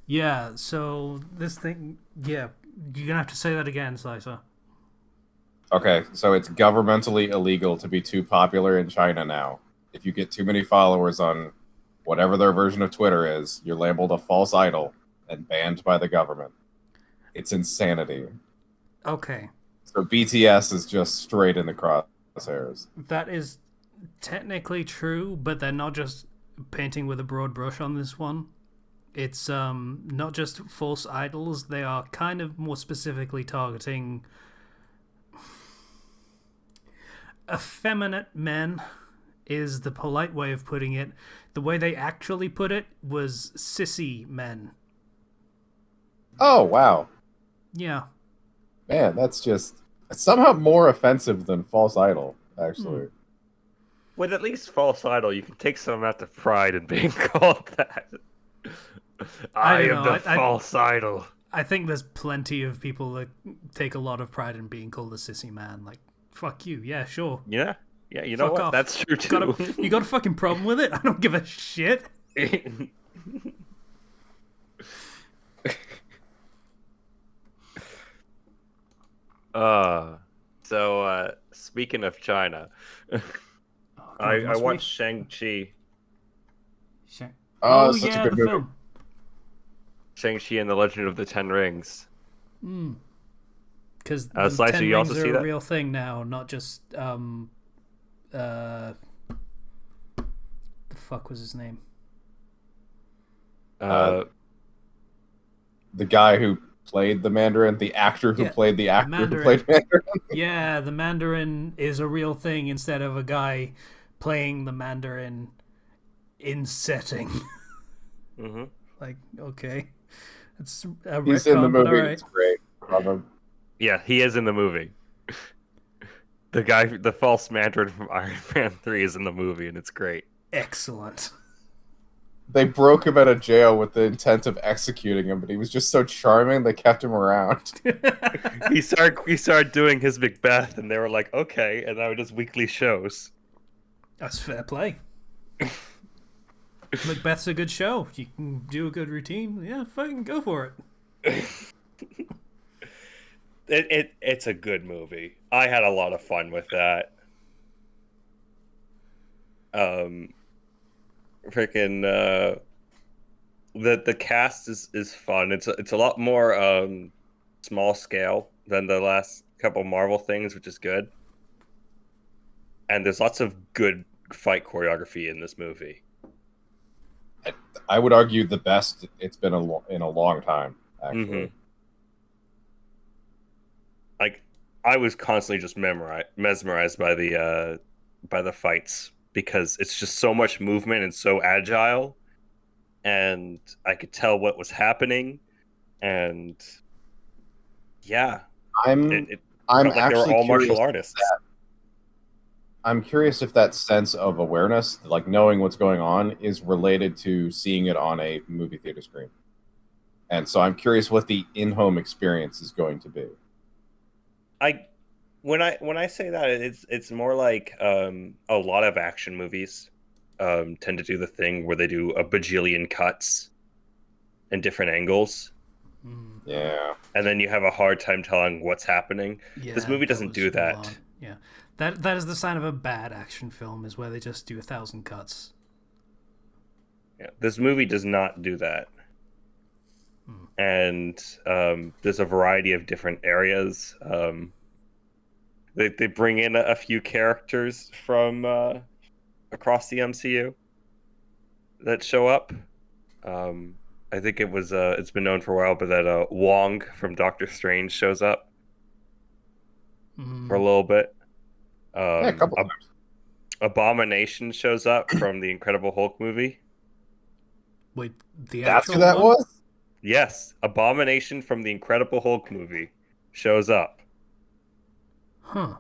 Yeah, so this thing, yeah, you're gonna have to say that again, Slicer. Okay, so it's governmentally illegal to be too popular in China now. If you get too many followers on whatever their version of Twitter is, you're labeled a false idol and banned by the government. It's insanity. Okay, So BTS is just straight in the crosshairs. that is technically true, but they're not just painting with a broad brush on this one. It's not just false idols, they are kind of more specifically targeting effeminate men is the polite way of putting it. The way they actually put it was sissy men. Oh, wow. Yeah. Man, that's just somehow more offensive than false idol, Hmm. actually. With at least false idol, you can take some amount of pride in being called that. I I don't am know. the false idol. I think there's plenty of people that take a lot of pride in being called a sissy man. Like, fuck you. Yeah, sure. Yeah, yeah. You know Fuck what? off. That's true Got too. you got a fucking problem with it? I don't give a shit. uh, speaking of China, Oh I god, I must we? watched Shang-Chi, Oh, Oh it's such a yeah, good the movie. film. Shang-Chi and the Legend of the Ten Rings. Because the Slicer, Ten you also Rings see are a that? real thing now, not just uh the fuck was his name? Uh, Uh, the guy who played the Mandarin, the actor who Yeah, played the the actor who Mandarin. played Mandarin. Yeah, the Mandarin is a real thing instead of a guy playing the Mandarin in setting. hmm Like, okay, it's a He's in the retcon, but all movie. right. It's great. Love him. Yeah, he is in the movie. The guy, the false Mandarin from Iron Man 3 is in the movie, and it's great. Excellent. They broke him out of jail with the intent of executing him, but he was just so charming they kept him around. He started doing his Macbeth, and they were like, okay, and that were just weekly shows. That's fair play. Macbeth's a good show. You can do a good routine. Yeah, fucking go for it. It's a good movie. I had a lot of fun with that. Um, freaking the cast is fun. It's a lot more small scale than the last couple Marvel things, which is good. And there's lots of good fight choreography in this movie. I would argue the best it's been in a long time, hmm actually. Like I was constantly just mesmerized by the fights because it's just so much movement and so agile, and I could tell what was happening, and yeah, it, I'm it I'm felt like they were actually all martial curious. artists. I'm curious if that sense of awareness, like knowing what's going on, is related to seeing it on a movie theater screen. And so I'm curious what the in-home experience is going to be. I when I say that, it's more like a lot of action movies tend to do the thing where they do a bajillion cuts and different angles, Yeah. and then you have a hard time telling what's happening. This Yeah, movie that doesn't was do full that. on. Yeah, that is the sign of a bad action film is where they just do 1,000 cuts. Yeah, this movie does not do that. And there's a variety of different areas. They bring in a few characters from across the MCU that show up. Um, I think it's been known for a while, but that Wong from Doctor Strange shows up for a little bit. Yeah, a couple A times. Abomination shows up from the Incredible Hulk movie. Wait, the That's who actual that one? was? Yes, Abomination from the Incredible Hulk movie shows up. Huh.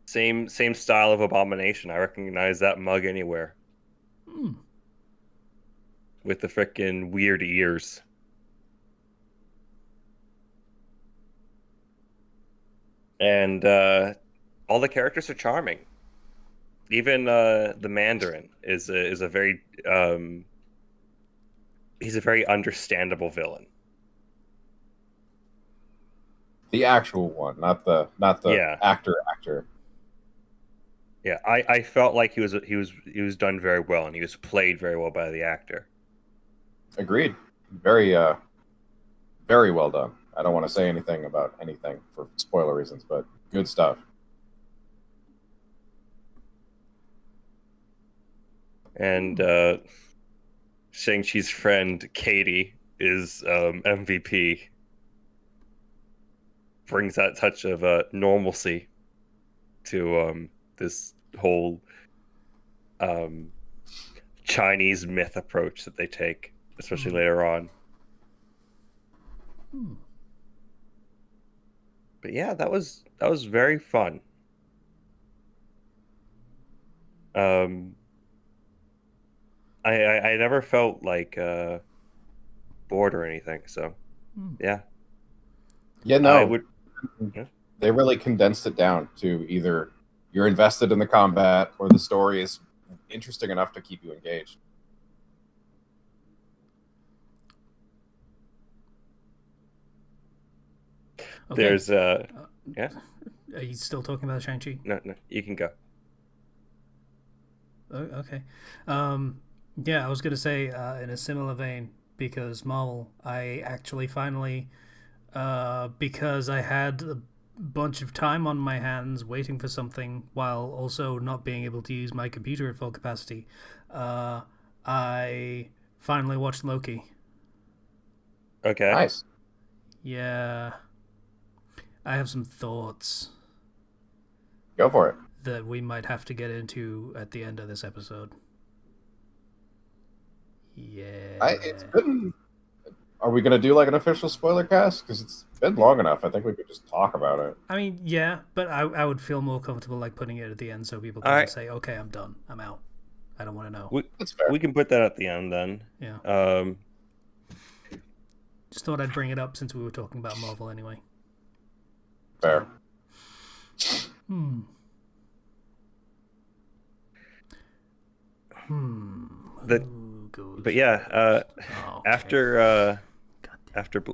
Same style of Abomination. I recognize that mug anywhere with the frickin' weird ears. And all the characters are charming. Even the Mandarin is a very he's a very understandable villain. The actual one, not the Yeah, actor. yeah. I felt like he was done very well, and he was played very well by the actor. Agreed. Very very well done. I don't want to say anything about anything for spoiler reasons, but good stuff. And Shang-Chi's friend Katie is MVP. Brings that touch of normalcy to this whole um, Chinese myth approach that they take, especially later on. But yeah, that was very fun. Um, I never felt like bored or anything. So yeah, Yeah, I no, would. Yeah. they really condensed it down to either you're invested in the combat or the story is interesting enough to keep you engaged. Okay. There's yeah. Are you still talking about Shang-Chi? No, no, you can go. Oh, okay. Yeah, I was gonna say in a similar vein because Marvel, I actually finally, because I had a bunch of time on my hands waiting for something while also not being able to use my computer at full capacity, uh, I finally watched Loki. Okay. Nice. Yeah, I have some thoughts Go for it. that we might have to get into at the end of this episode. It's Yeah. been. Are we gonna do like an official spoiler cast? Because it's been long enough. I think we could just talk about it. I mean, yeah, but I would feel more comfortable like putting it at the end so people All can right. just say, okay, I'm done. I'm out. I don't want to know. We That's fair. we can put that at the end then. Yeah. Um, Just thought I'd bring it up since we were talking about Marvel anyway. Fair. Hmm. Hmm. The- Who goes but yeah, first? Okay. after God damn. after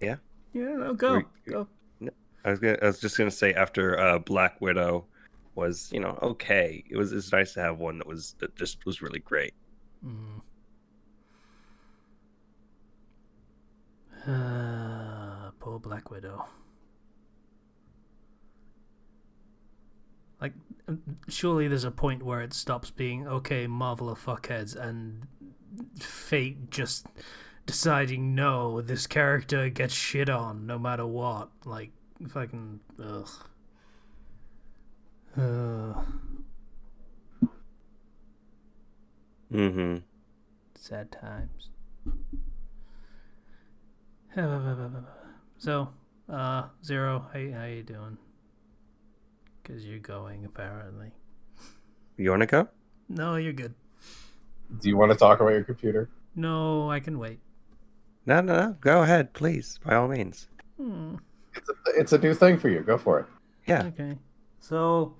yeah, Yeah, no, go. Were- Go. I was just gonna say after Black Widow was okay. It's nice to have one that just was really great. Hmm. Poor Black Widow. Like, surely there's a point where it stops being, okay, Marvel are fuckheads, and fate just deciding, no, this character gets shit on no matter what. Like, fucking, ugh. Mm-hmm. Sad times. So, Zero, how you doing? Because you're going, apparently. You wanna go? No, you're good. Do you want to talk about your computer? No, I can wait. No, no, no. Go ahead, please, by all means. It's a new thing for you. Go for it. Yeah. Okay. So,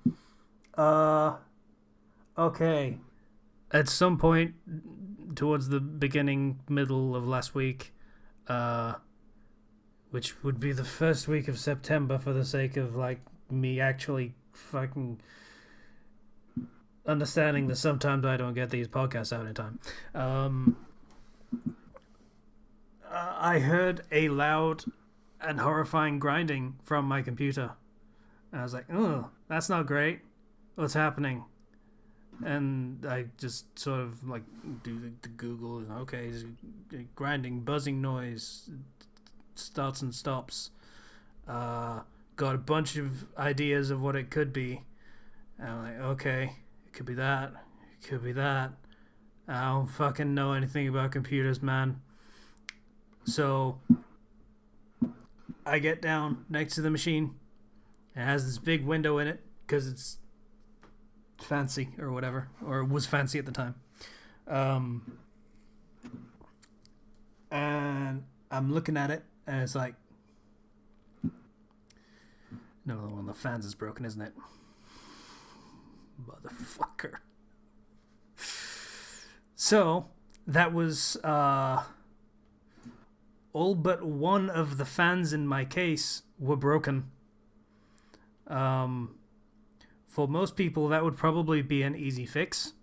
okay. At some point towards the beginning, middle of last week, which would be the first week of September for the sake of, like, me actually fucking understanding that sometimes I don't get these podcasts out in time. I heard a loud and horrifying grinding from my computer. And I was like, oh, that's not great. What's happening? And I just sort of like do the Google and okay, grinding, buzzing noise, starts and stops. Got a bunch of ideas of what it could be. And I'm like, okay, it could be that. It could be that. I don't fucking know anything about computers, man. So I get down next to the machine. It has this big window in it because it's fancy or whatever, or it was fancy at the time. And I'm looking at it, and it's like, no, one of the fans is broken, isn't it? Motherfucker. So, that was all but one of the fans in my case were broken. For most people, that would probably be an easy fix.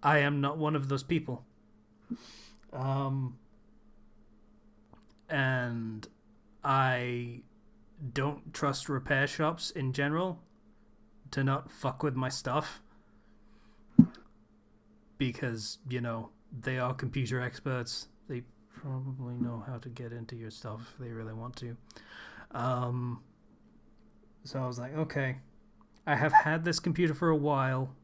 I am not one of those people. And I don't trust repair shops in general to not fuck with my stuff. Because, you know, they are computer experts. They probably know how to get into your stuff if they really want to. So I was like, okay, I have had this computer for a while.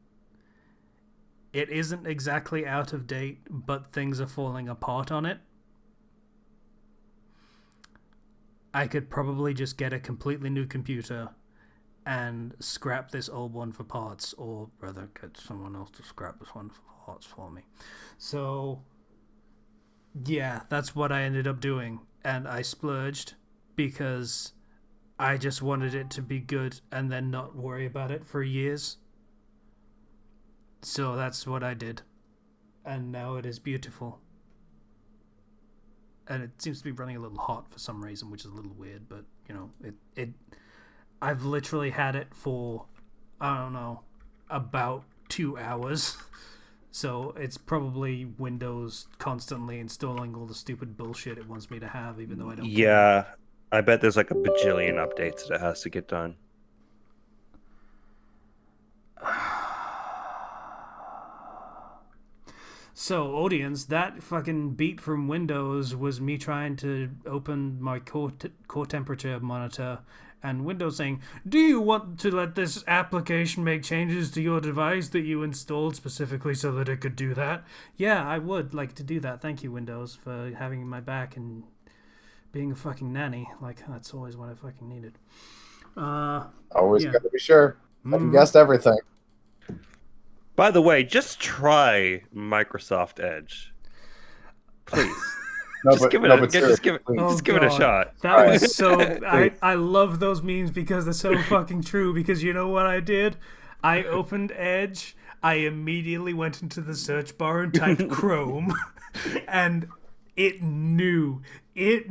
It isn't exactly out of date, but things are falling apart on it. I could probably just get a completely new computer and scrap this old one for parts, or rather get someone else to scrap this one for parts for me. So, yeah, that's what I ended up doing. And I splurged because I just wanted it to be good and then not worry about it for years. So that's what I did. And now it is beautiful. And it seems to be running a little hot for some reason, which is a little weird, but, you know, I've literally had it for, I don't know, about 2 hours. So it's probably Windows constantly installing all the stupid bullshit it wants me to have, even though I don't care. Yeah, I bet there's like a bajillion updates that it has to get done. So, audience, that fucking beat from Windows was me trying to open my core temperature monitor and Windows saying, "Do you want to let this application make changes to your device that you installed specifically so that it could do that?" Yeah, I would like to do that. Thank you, Windows, for having my back and being a fucking nanny. Like, that's always what I fucking needed. Always yeah. gotta be sure. I've guessed everything. By the way, just try Microsoft Edge, please. Just give it a shot. That was so. I love those memes because they're so fucking true. Because you know what I did? I opened Edge. I immediately went into the search bar and typed Chrome, and it knew. It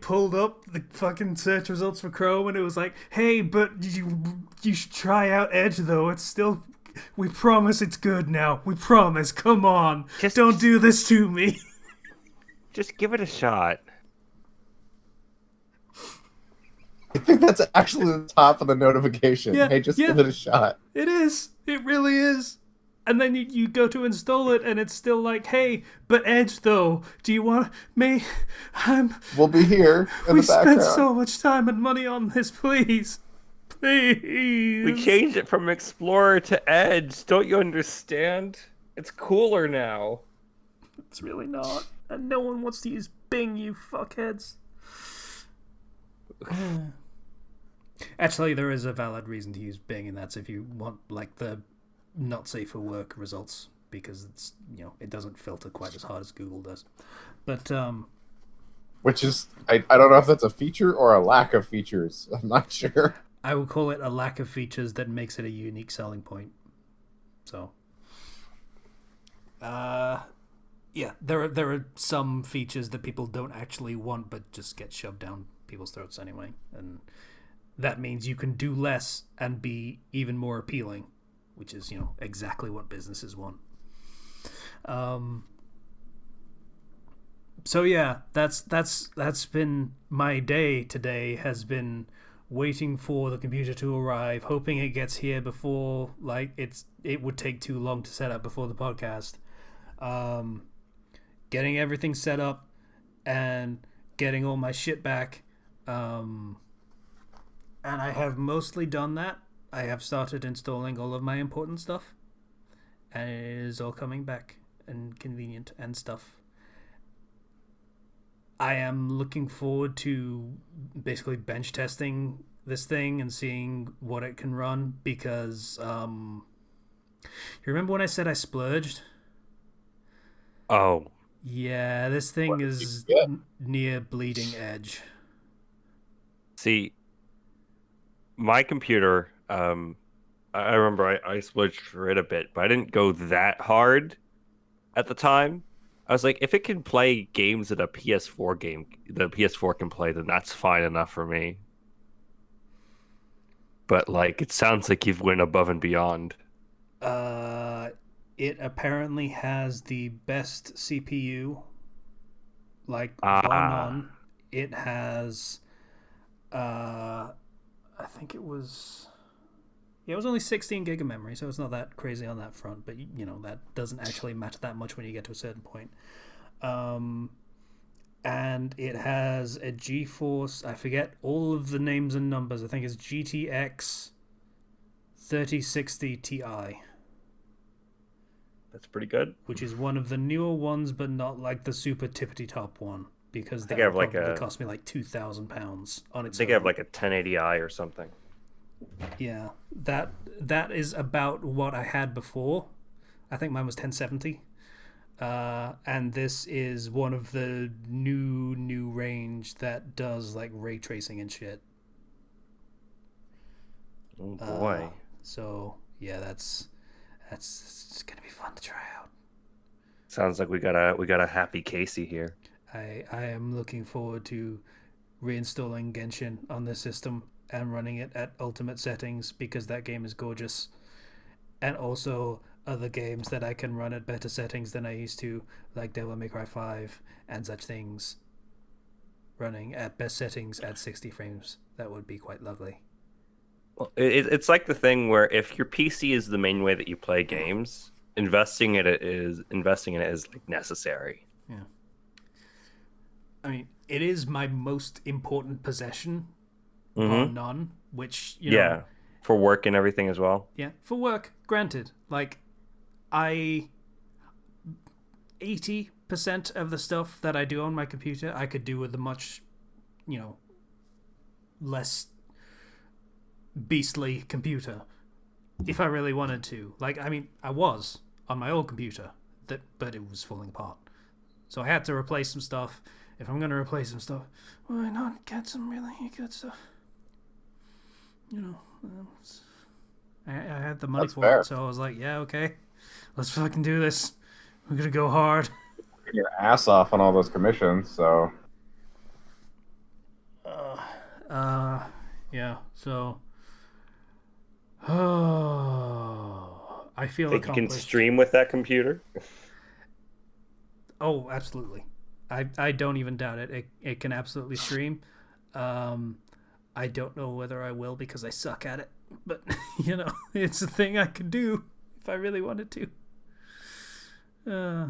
pulled up the fucking search results for Chrome, and it was like, "Hey, but you should try out Edge though. It's still." We promise it's good now. We promise. Come on. Don't do this to me. Just give it a shot. I think that's actually the top of the notification. Yeah, hey, just give it a shot. It is. It really is. And then you go to install it, and it's still like, "Hey, but Edge though, do you want me? We'll be here in the background. We spent so much time and money on this, please. Please." We changed it from Explorer to Edge. Don't you understand? It's cooler now. It's really not. And no one wants to use Bing, you fuckheads. Actually, there is a valid reason to use Bing, and that's if you want, like, the not safe for work results, because it's, you know, it doesn't filter quite as hard as Google does. But, which is, I don't know if that's a feature or a lack of features. I'm not sure. I would call it a lack of features that makes it a unique selling point. So, yeah, there are some features that people don't actually want, but just get shoved down people's throats anyway, and that means you can do less and be even more appealing, which is, you know, exactly what businesses want. So yeah, that's been my day today. Has been waiting for the computer to arrive, hoping it gets here before, like, it would take too long to set up before the podcast. Getting everything set up and getting all my shit back. And I have mostly done that. I have started installing all of my important stuff, and it is all coming back and convenient and stuff. I am looking forward to basically bench testing this thing and seeing what it can run, because you remember when I said I splurged? Oh. Yeah, this thing is near bleeding edge. See, my computer, I remember I switched for it a bit, but I didn't go that hard at the time. I was like, if it can play games that the PS4 can play, then that's fine enough for me. But like, it sounds like you've went above and beyond. Uh, it apparently has the best CPU, like bar Ah, none. It has, uh, I think it was, yeah, it was only 16 gig of memory, so it's not that crazy on that front. But you know that doesn't actually matter that much when you get to a certain point. Um, and it has a GeForce. I forget all of the names and numbers. I think it's GTX 3060 Ti, that's pretty good. which is one of the newer ones, but not like the super tippity top one, because I think that I would have probably cost me like £2,000 on I its think I have own. like a 1080i or something. Yeah, that is about what I had before. I think mine was 1070. And this is one of the new range that does like ray tracing and shit. Oh Uh, boy. so yeah, that's it's gonna be fun to try out. Sounds like we got a happy Casey here. I am looking forward to reinstalling Genshin on this system and running it at ultimate settings because that game is gorgeous, and also other games that I can run at better settings than I used to, like Devil May Cry 5 and such things, running at best settings at 60 frames. That would be quite lovely. Well, it's like the thing where if your PC is the main way that you play games, investing in it is like necessary. Yeah. I mean, it is my most important possession, bar Mm-hmm. none, which, Yeah, for work and everything as well. yeah, for work, granted. Like, I 80% of the stuff that I do on my computer, I could do with a much, you know, less beastly computer if I really wanted to. Like, I mean, I was on my old computer, but it was falling apart. So I had to replace some stuff. If I'm going to replace some stuff, why not get some really good stuff? You know, I had the money That's for it, fair. so I was like, yeah, okay, let's fucking do this. We're going to go hard. Your ass off on all those commissions, so Uh, uh yeah, so. Oh, I feel Think you can accomplished. stream with that computer? Oh, absolutely. I don't even doubt it. It can absolutely stream. Um, I don't know whether I will because I suck at it, but you know, it's a thing I could do if I really wanted to. Uh,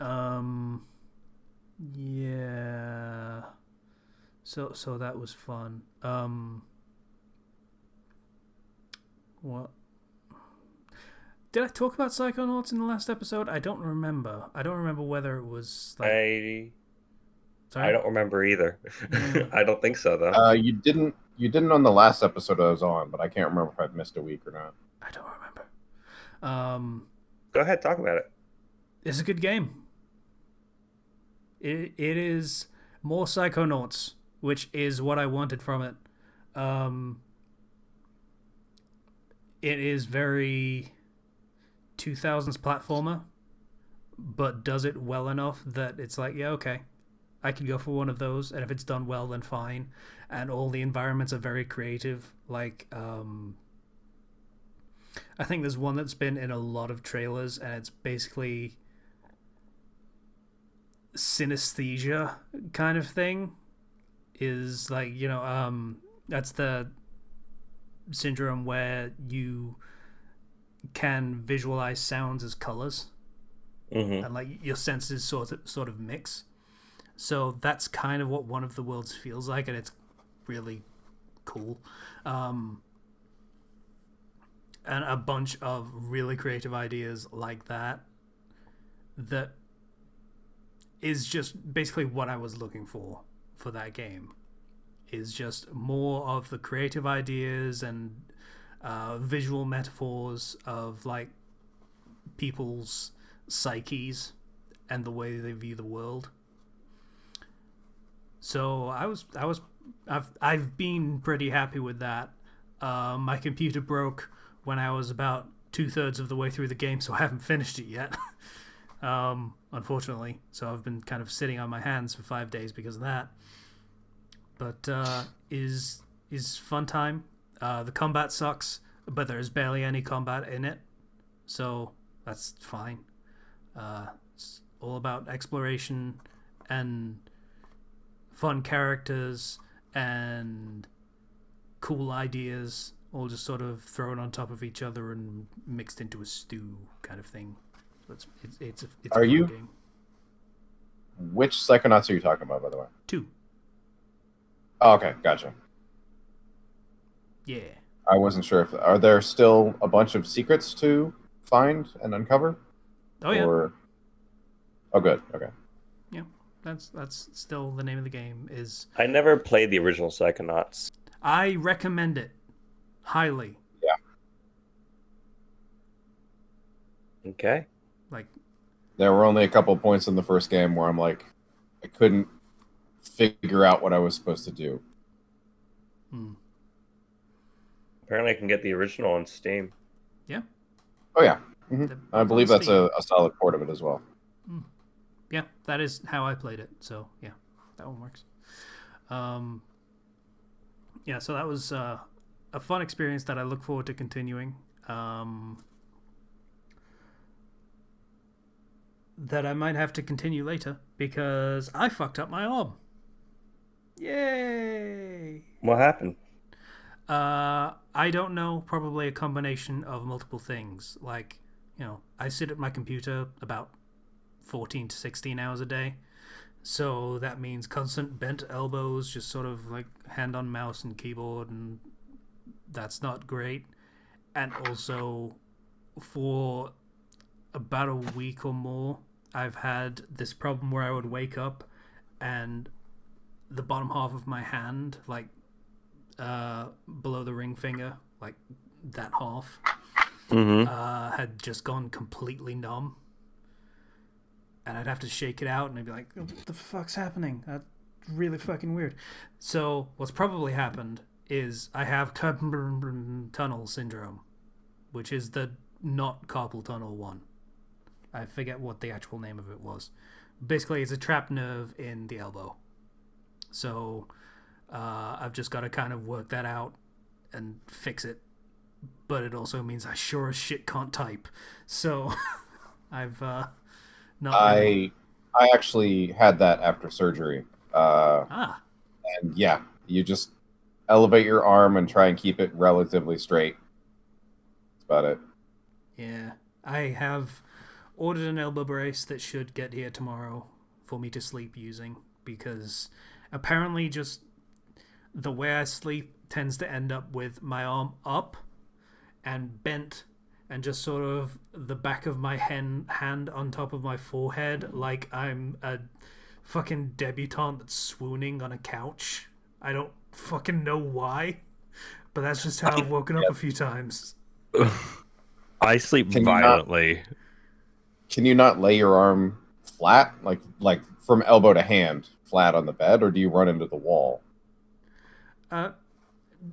um, yeah. So that was fun. What did I talk about Psychonauts in the last episode? I don't remember. I don't remember whether it was like. I I Sorry. don't remember either. Yeah, I don't think so though. you didn't on the last episode I was on, but I can't remember if I've missed a week or not. I don't remember. Um, Go ahead, talk about it. it's a good game. It is more Psychonauts, which is what I wanted from it. Um, it is very 2000s platformer, but does it well enough that it's like, yeah, okay, I could go for one of those, and if it's done well, then fine. And all the environments are very creative. Like, I think there's one that's been in a lot of trailers, and it's basically synesthesia kind of thing. Is like, that's the syndrome where you can visualize sounds as colors, Hmm. and like your senses sort of mix. So that's kind of what one of the worlds feels like, and it's really cool. Um, and a bunch of really creative ideas like that that is just basically what I was looking for that game. Is just more of the creative ideas and visual metaphors of like people's psyches and the way they view the world. So I've been pretty happy with that. My computer broke when I was about 2/3 of the way through the game, so I haven't finished it yet. Unfortunately, so I've been kind of sitting on my hands for 5 days because of that. But is fun time. The combat sucks, but there's barely any combat in it, so that's fine. It's all about exploration and fun characters and cool ideas, all just sort of thrown on top of each other and mixed into a stew kind of thing. So it's a Are fun you- game. Which Psychonauts are you talking about, by the way? 2. Oh, okay, gotcha. Yeah. I wasn't sure if are there still a bunch of secrets to find and uncover? Oh yeah. Or... Oh, good. Okay. Yeah. That's still the name of the game. Is I never played the original Psychonauts. I recommend it highly. Okay. Like, There were only a couple points in the first game where I'm like, I couldn't figure out what I was supposed to do. Apparently, I can get the original on Steam. Oh yeah, Mhm. They're I both believe on that's Steam. a solid port of it as well. Yeah, that is how I played it. So yeah, that one works. Yeah, so that was a fun experience that I look forward to continuing. That I might have to continue later because I fucked up my arm. Yay! What happened? I don't know. Probably a combination of multiple things. Like, I sit at my computer about 14 to 16 hours a day. So that means constant bent elbows, just sort of like hand on mouse and keyboard, and that's not great. And also, for about a week or more, I've had this problem where I would wake up and the bottom half of my hand, like below the ring finger, like that half, had just gone completely numb. And I'd have to shake it out, and I'd be like, "What the fuck's happening? That's really fucking weird." So what's probably happened is I have carpal tunnel syndrome, which is the not carpal tunnel one. I forget what the actual name of it was. Basically, it's a trapped nerve in the elbow. So I've just got to kind of work that out and fix it. But it also means I sure as shit can't type. So I've not really... I actually had that after surgery. Ah, And yeah, you just elevate your arm and try and keep it relatively straight. That's about it. yeah. I have ordered an elbow brace that should get here tomorrow for me to sleep using, because apparently just the way I sleep tends to end up with my arm up and bent and just sort of the back of my hand on top of my forehead, like I'm a fucking debutante that's swooning on a couch. I don't fucking know why, but that's just how I've woken up a few times. I sleep Can you not- violently. Can you not lay your arm flat, like from elbow to hand, flat on the bed, or do you run into the wall?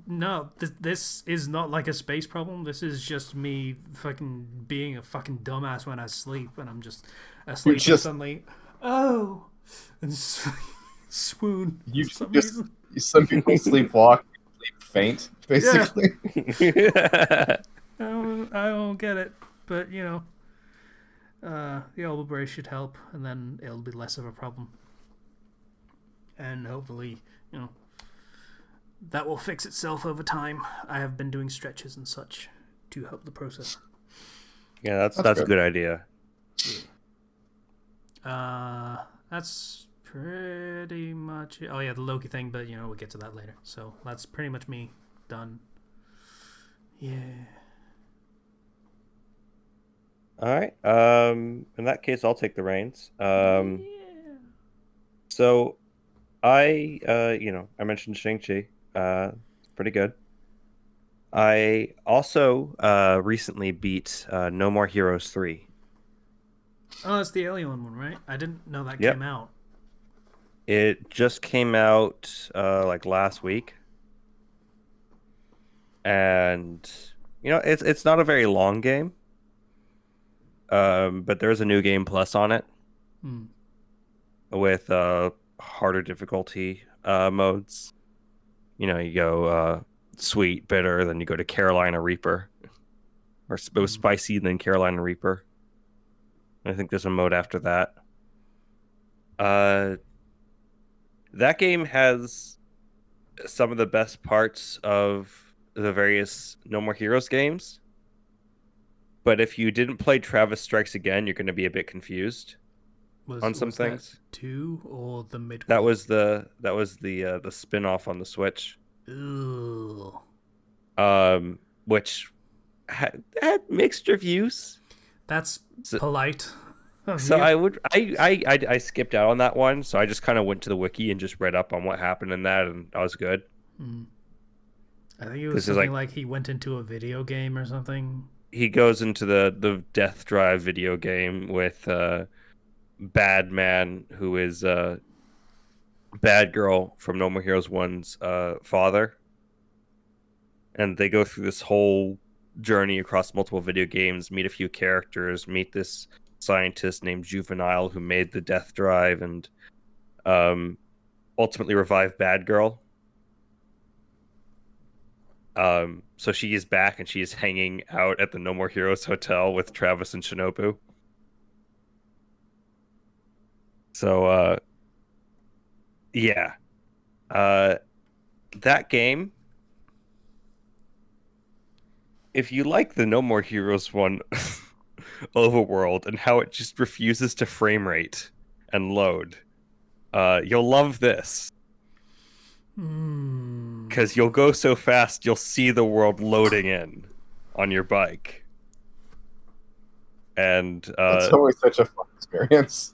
No, this is not like a space problem. This is just me fucking being a fucking dumbass when I sleep, and I'm just asleep and just- suddenly, oh, and swoon You for some just reason. some people sleepwalk, sleep faint, basically. I don't get it, but the elbow brace should help, and then it'll be less of a problem, and hopefully, that will fix itself over time. I have been doing stretches and such to help the process. Yeah, that's a good. good idea. That's pretty much it. Oh yeah, the Loki thing, but we'll get to that later. So that's pretty much me done. Yeah. All right. In that case, I'll take the reins. Yeah. So I mentioned Shang-Chi. Pretty good. I also recently beat No More Heroes 3. Oh, that's the Alien one, right? I didn't know that Yep. came out. It just came out like last week. and it's not a very long game. But there's a new game plus on it Hmm. with harder difficulty modes. You go sweet, bitter, then you go to Carolina Reaper, or it was spicy, then Carolina Reaper. I think there's a mode after that. That game has some of the best parts of the various No More Heroes games. But if you didn't play Travis Strikes Again, you're going to be a bit confused on some Was that things. 2 or the midquel? That was the spin-off on the Switch. Ooh. Which had mixed reviews. That's So, polite. so I skipped out on that one, so I just kind of went to the wiki and just read up on what happened in that, and I was good. I think it was This is something like like he went into a video game or something. he goes into the Death Drive video game with Bad Man, who is Bad Girl from No More Heroes 1's father. And they go through this whole journey across multiple video games, meet a few characters, meet this scientist named Juvenile who made the Death Drive, and ultimately revive Bad Girl. So she is back and she is hanging out at the No More Heroes hotel with Travis and Shinobu. So yeah. That game, if you like the No More Heroes one overworld and how it just refuses to frame rate and load, you'll love this. Because you'll go so fast, you'll see the world loading in on your bike. And it's always such a fun experience.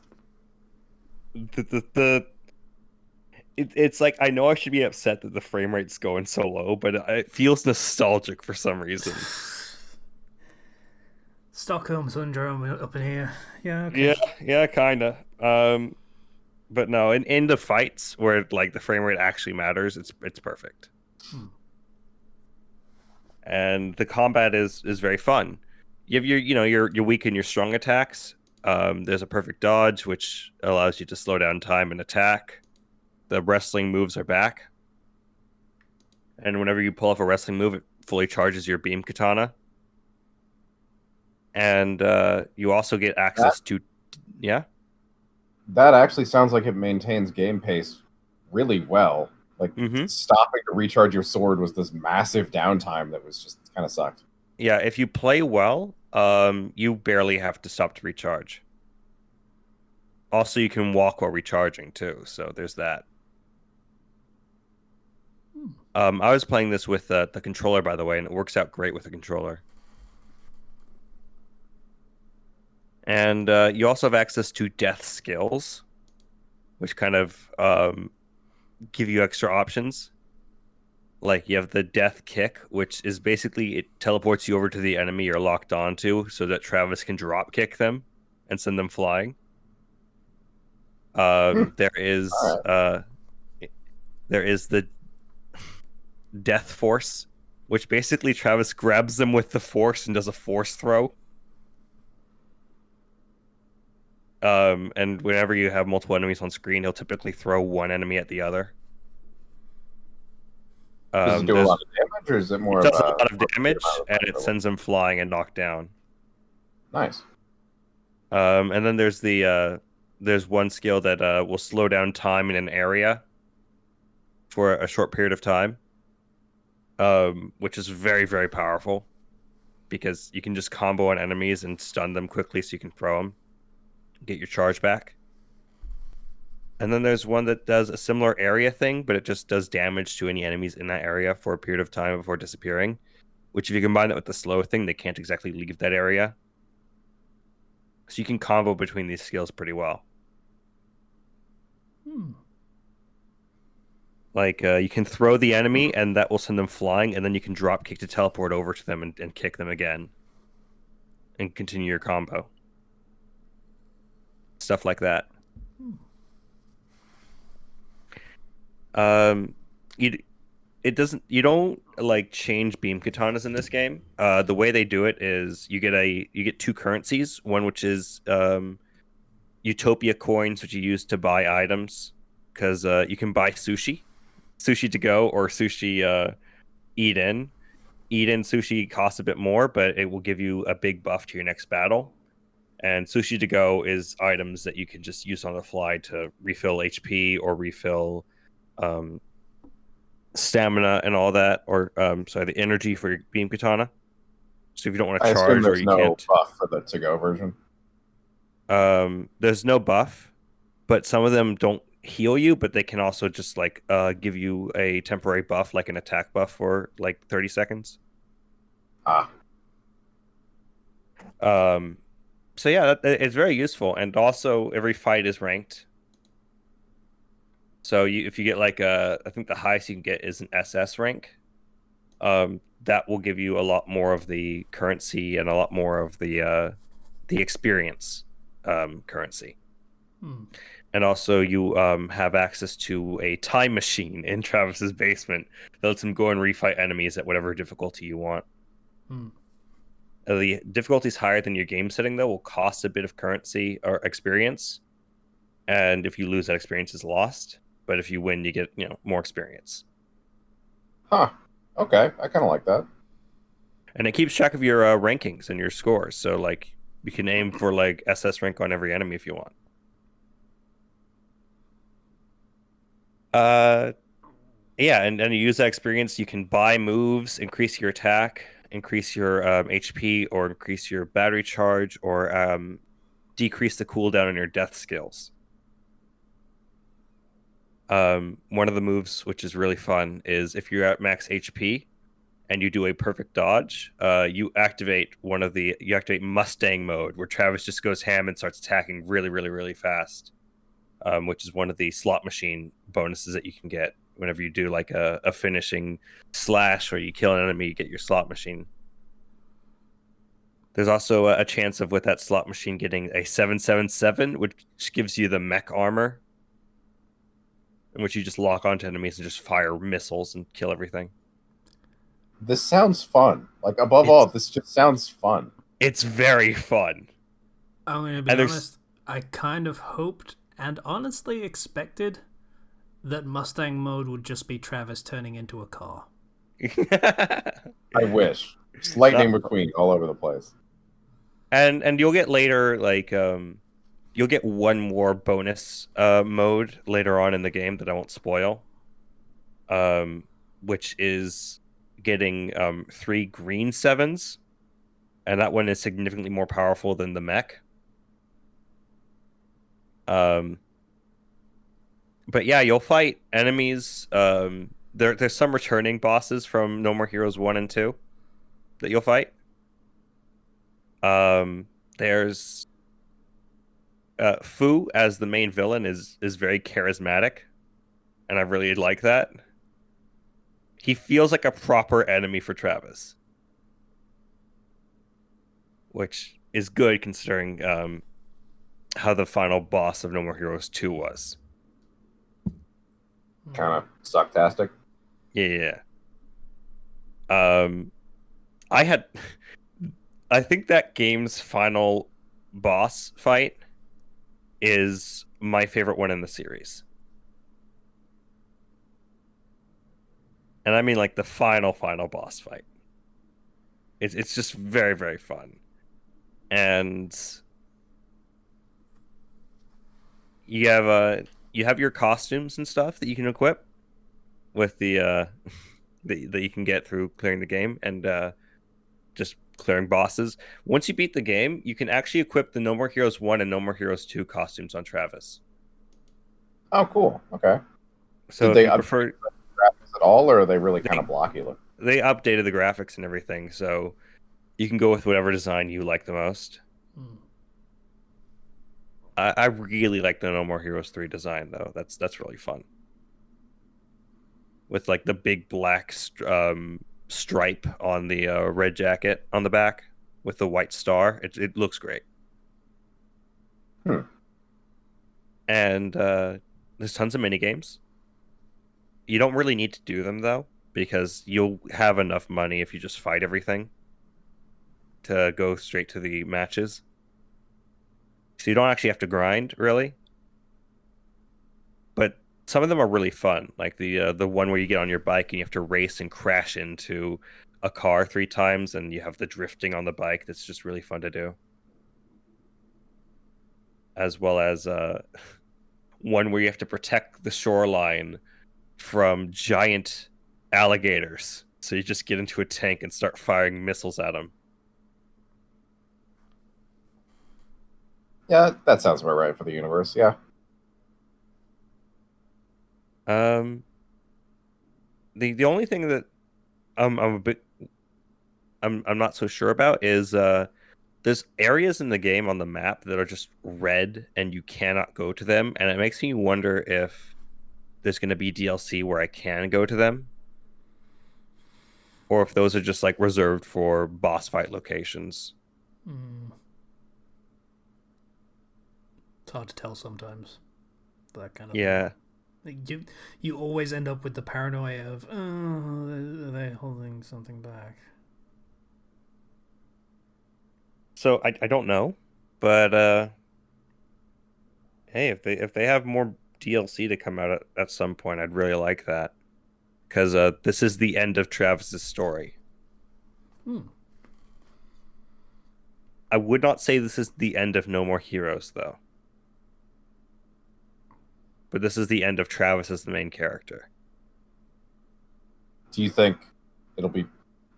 It's like, I know I should be upset that the frame rate's going so low, but it feels nostalgic for some reason. Stockholm syndrome up in here. Yeah, okay. Yeah, kinda. But no, in the fights where like the frame rate actually matters, it's perfect. And the combat is very fun. You have your weak and your strong attacks. There's a perfect dodge, which allows you to slow down time and attack. The wrestling moves are back. And whenever you pull off a wrestling move, it fully charges your beam katana. And you also get access to... Yeah? That actually sounds like it maintains game pace really well. Like, stopping to recharge your sword was this massive downtime that was just kind of sucked. Yeah, if you play well, you barely have to stop to recharge. Also, you can walk while recharging, too, so there's that. I was playing this with the controller, by the way, and it works out great with the controller. And you also have access to death skills, which kind of give you extra options. Like, you have the death kick, which is basically it teleports you over to the enemy you're locked onto so that Travis can drop kick them and send them flying. There is the death force, which basically Travis grabs them with the force and does a force throw. And whenever you have multiple enemies on screen, he'll typically throw one enemy at the other. Does it do a lot of damage, or is it more it does of a lot of damage, and it sends them flying and knocked down. Nice. And then there's one skill that will slow down time in an area for a short period of time, which is very, very powerful because you can just combo on enemies and stun them quickly so you can throw them, get your charge back. And then there's one that does a similar area thing, but it just does damage to any enemies in that area for a period of time before disappearing, which if you combine it with the slow thing, they can't exactly leave that area. So you can combo between these skills pretty well. Like, you can throw the enemy, and that will send them flying, and then you can drop kick to teleport over to them and kick them again. And continue your combo. Stuff like that. it doesn't. You don't like change beam katanas in this game. The way they do it is you get two currencies. One which is Utopia coins, which you use to buy items, because you can buy sushi to go, or sushi eat in. Eat in sushi costs a bit more, but it will give you a big buff to your next battle. And sushi to go is items that you can just use on the fly to refill HP or refill um, stamina and all that, or sorry, the energy for your beam katana. So if you don't want to I assume charge or there's you no can't, buff for the to-go version. there's no buff, but some of them don't heal you, but they can also just like give you a temporary buff, like an attack buff for like 30 seconds. Ah, Um, so yeah, it's very useful, and also every fight is ranked. So if you get like I think the highest you can get is an SS rank. That will give you a lot more of the currency and a lot more of the experience currency. Hmm. And also, you have access to a time machine in Travis's basement that lets him go and refight enemies at whatever difficulty you want. Hmm. The difficulties higher than your game setting, though, will cost a bit of currency or experience. And if you lose, that experience is lost. But if you win, you get more experience. huh. Okay, I kind of like that. And it keeps track of your rankings and your scores. So like you can aim for like SS rank on every enemy if you want. Uh, yeah, and you use that experience. You can buy moves, increase your attack, increase your HP, or increase your battery charge, or decrease the cooldown on your death skills. One of the moves, which is really fun, is if you're at max HP and you do a perfect dodge, you activate Mustang mode, where Travis just goes ham and starts attacking really, really, really fast. Which is one of the slot machine bonuses that you can get whenever you do like a finishing slash or you kill an enemy, you get your slot machine. There's also a chance of with that slot machine getting a 777, which gives you the mech armor, in which you just lock onto enemies and just fire missiles and kill everything. This sounds fun. Like above all, It's this just sounds fun. it's very fun. I'm going to be And there's honest. I kind of hoped and honestly expected that Mustang mode would just be Travis turning into a car. I wish. It's Lightning Uh, McQueen all over the place. and you'll get later like you'll get one more bonus mode later on in the game that I won't spoil. Which is getting 3 green 7s, and that one is significantly more powerful than the mech. But yeah, you'll fight enemies. There's some returning bosses from No More Heroes 1 and 2 that you'll fight. There's Fu as the main villain is very charismatic, and I really like that. He feels like a proper enemy for Travis, which is good considering how the final boss of No More Heroes 2 was. Kind of sucktastic. Yeah. I had I think that game's final boss fight is my favorite one in the series. And I mean like the final boss fight. It's just very, very fun. And you have your costumes and stuff that you can equip with the that you can get through clearing the game and just clearing bosses. Once you beat the game, you can actually equip the No More Heroes 1 and No More Heroes 2 costumes on Travis. Oh, cool. Okay. So Did if they you update prefer, the graphics at all, or are they really kind they of blocky looking? they updated the graphics and everything, so you can go with whatever design you like the most. Hmm. I really like the No More Heroes 3 design though. That's really fun. With like the big black stripe on the red jacket on the back with the white star. It looks great. Hmm. And there's tons of mini games. You don't really need to do them though. because you'll have enough money if you just fight everything to go straight to the matches. So you don't actually have to grind, really. But some of them are really fun, like the one where you get on your bike and you have to race and crash into a car 3 times, and you have the drifting on the bike. That's just really fun to do. As well as one where you have to protect the shoreline from giant alligators. So you just get into a tank and start firing missiles at them. Yeah, that sounds about right for the universe. Yeah. The only thing that I'm a bit I'm not so sure about is there's areas in the game on the map that are just red and you cannot go to them, and it makes me wonder if there's going to be DLC where I can go to them, or if those are just like reserved for boss fight locations. It's hard to tell sometimes. That kind of Yeah. thing. Like you always end up with the paranoia of, oh, are they holding something back? So I don't know, but hey, if they have more DLC to come out at some point, I'd really like that, because this is the end of Travis's story. I would not say this is the end of No More Heroes, though. But this is the end of Travis as the main character. Do you think it'll be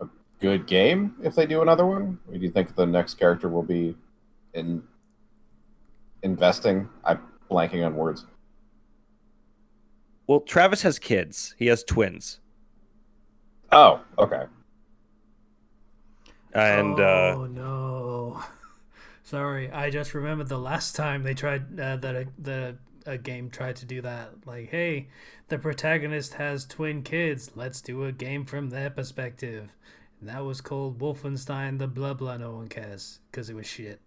a good game if they do another one? Or do you think the next character will be investing? I'm blanking on words. Well, Travis has kids. He has twins. Oh, okay. And oh no, sorry. I just remembered the last time they tried that a game tried to do that. Like, hey, the protagonist has twin kids. Let's do a game from their perspective. And that was called Wolfenstein the blah blah. No one cares because it was shit.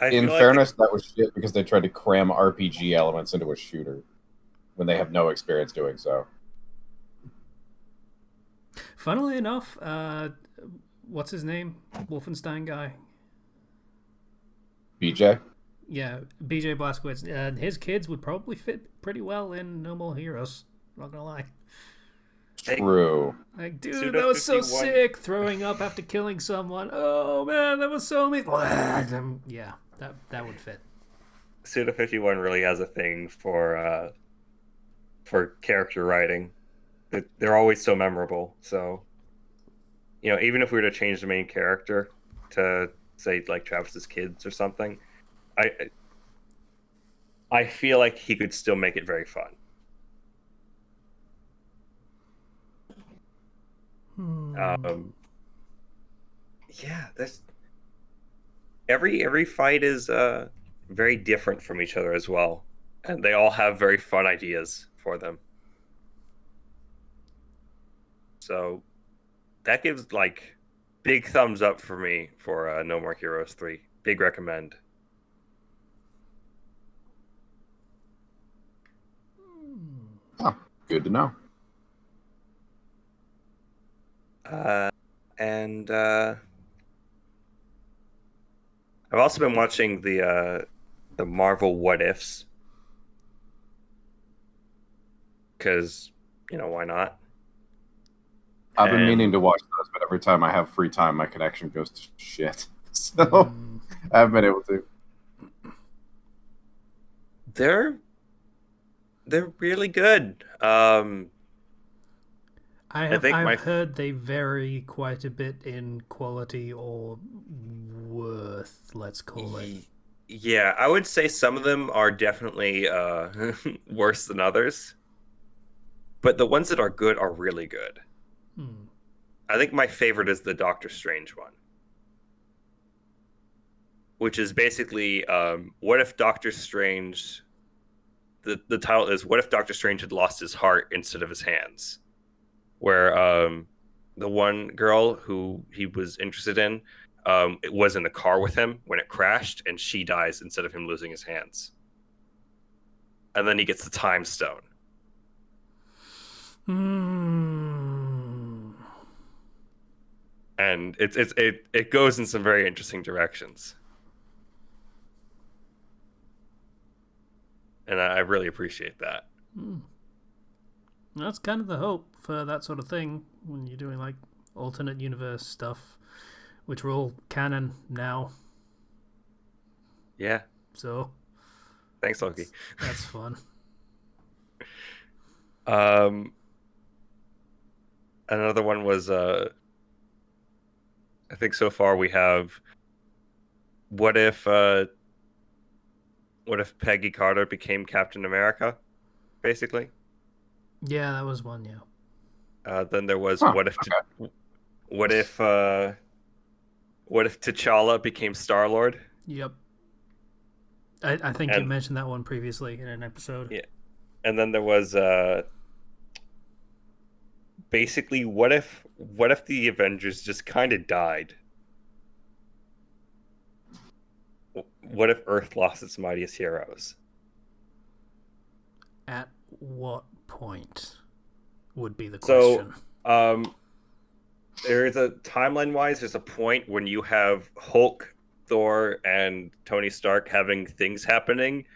In fairness, that was shit because they tried to cram RPG elements into a shooter when they have no experience doing so. Funnily enough, what's his name? Wolfenstein guy. BJ? Yeah, BJ Blazkowicz. His kids would probably fit pretty well in No More Heroes. Not gonna lie. True. Like, dude, that was so sick. Throwing up after killing someone. Oh man, that was so amazing. Yeah, that would fit. Suda51 really has a thing for character writing. They're always so memorable. So, even if we were to change the main character to say like Travis's kids or something, I feel like he could still make it very fun. Yeah, there's every fight is very different from each other as well, and they all have very fun ideas for them. So that gives like big thumbs up for me for No More Heroes 3. Big recommend. Oh, good to know. And I've also been watching the Marvel What Ifs, because why not? I've been meaning to watch those, but every time I have free time, my connection goes to shit. So I haven't been able to. They're really good. I've heard they vary quite a bit in quality or worth, let's call it. Yeah, I would say some of them are definitely worse than others, but the ones that are good are really good. I think my favorite is the Doctor Strange one, which is basically what if Doctor Strange. The title is "What if Doctor Strange had lost his heart instead of his hands?" Where the one girl who he was interested in it was in the car with him when it crashed, and she dies instead of him losing his hands. And then he gets the time stone. Hmm. And it goes in some very interesting directions, and I really appreciate that. That's kind of the hope for that sort of thing when you're doing like alternate universe stuff, which are all canon now. Yeah, So thanks, Loki. that's fun. Um, Another one was I think so far we have what if uh what if Peggy Carter became Captain America, basically. Yeah, that was one. Yeah. Then there was Huh. Okay. what if uh what if T'Challa became Star Lord? Yep. I think you And mentioned that one previously in an episode. yeah, and then there was basically what if the Avengers just kind of died? What if Earth lost its mightiest heroes? At what point would be the So, question? um, there is a timeline wise, there's a point when you have Hulk, Thor, and Tony Stark having things happening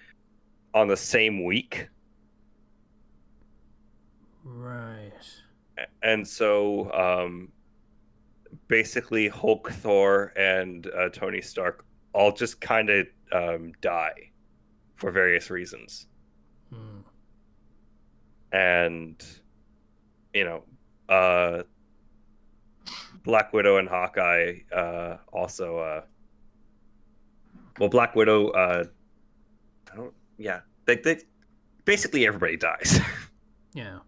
on the same week. Right. And so basically Hulk, Thor, and Tony Stark all just kind of die for various reasons. Hmm. And, you know, uh, Black Widow and Hawkeye also, well, Black Widow, I don't, yeah, they basically everybody dies. Yeah.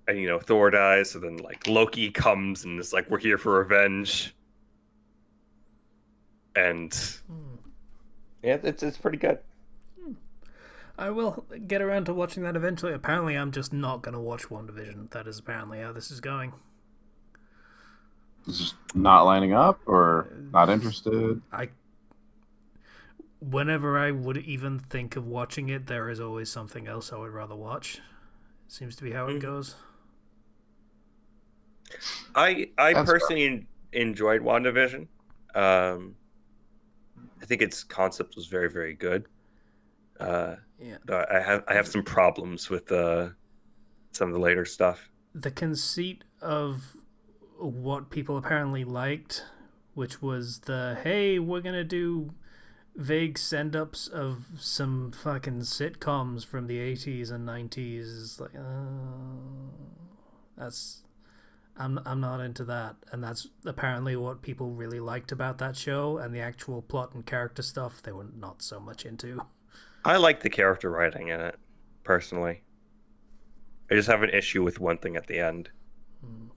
And, Thor dies, so then, like, Loki comes and is like, we're here for revenge. And Hmm. yeah, it's pretty good. I will get around to watching that eventually. Apparently, I'm just not going to watch WandaVision. That is apparently how this is going. It's just not lining up or not interested. I, whenever I would even think of watching it, there is always something else I would rather watch. Seems to be how it Mhm. goes. I That's fair. personally enjoyed WandaVision. Um, I think its concept was very, very good. Uh, Yeah. but I have some problems with some of the later stuff. The conceit of what people apparently liked, which was the hey, we're gonna do vague send ups of some fucking sitcoms from the 80s and 90s, is like, that's. I'm not into that, and that's apparently what people really liked about that show, and the actual plot and character stuff they were not so much into. I like the character writing in it, personally. I just have an issue with one thing at the end. Hmm.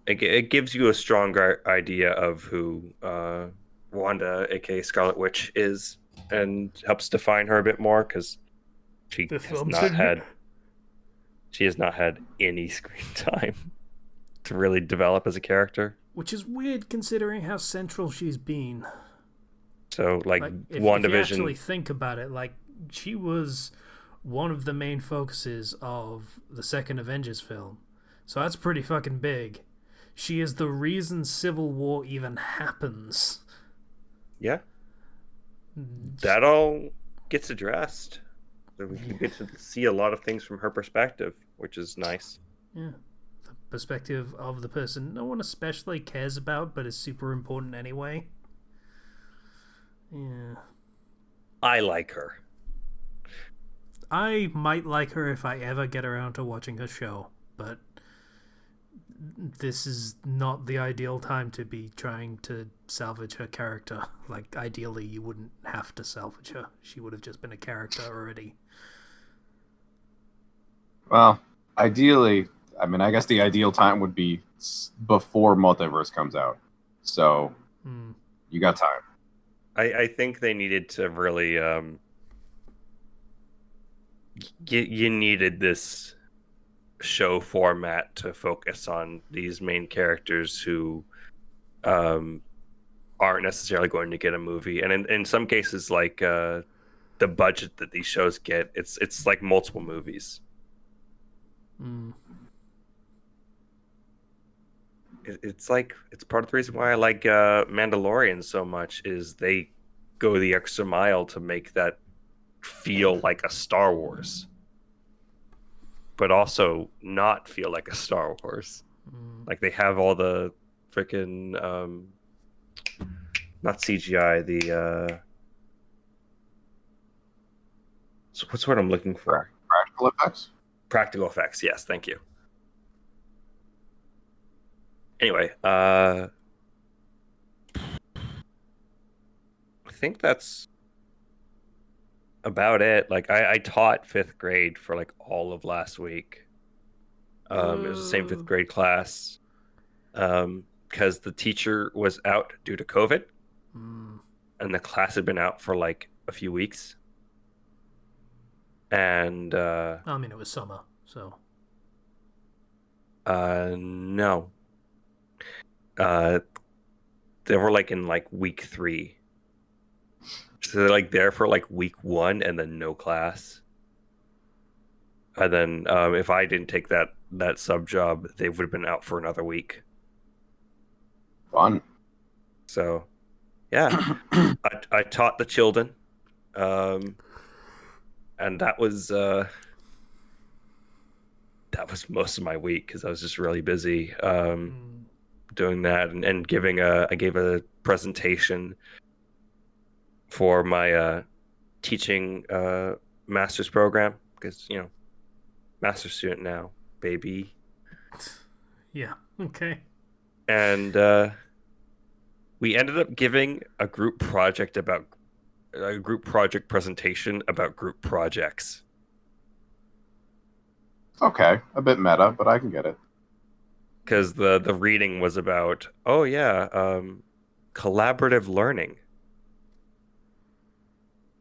It gives you a stronger idea of who Wanda, aka Scarlet Witch, is, and helps define her a bit more because she The has films not didn't. had she has not had any screen time to really develop as a character. Which is weird considering how central she's been. So, like, Like, if you actually WandaVision, think about it, like, she was one of the main focuses of the second Avengers film. So that's pretty fucking big. She is the reason Civil War even happens. yeah, that all gets addressed. So we Yeah. get to see a lot of things from her perspective, which is nice. Yeah. The perspective of the person no one especially cares about, but is super important anyway. Yeah. I like her. I might like her if I ever get around to watching her show, but this is not the ideal time to be trying to salvage her character. Like, ideally, you wouldn't have to salvage her. She would have just been a character already. Well, ideally, I mean, I guess the ideal time would be before Multiverse comes out. So Hmm. you got time. I think they needed to really you needed this show format to focus on these main characters who um aren't necessarily going to get a movie, and in some cases, like the budget that these shows get. It's like multiple movies. Mm. It's like it's part of the reason why I like Mandalorian so much is they go the extra mile to make that feel like a Star Wars, but also not feel like a Star Wars. Like they have all the freaking not CGI, the what's what I'm looking for? Practical effects. Practical effects. Yes, thank you. Anyway, I think that's about it. Like I taught fifth grade for like all of last week. It was the same fifth grade class. Because the teacher was out due to COVID, and the class had been out for like a few weeks. And I mean, it was summer, so no, they were like in like week 3, so they're like there for like week 1 and then no class. And then if I didn't take that sub job, they would have been out for another week. Fun. So, yeah, I taught the children, and that was most of my week because I was just really busy doing that and I gave a presentation for my teaching master's program because master's student now, baby. yeah, okay. And we ended up giving a group project presentation about group projects. Okay, a bit meta, but I can get it. Because the reading was about, collaborative learning.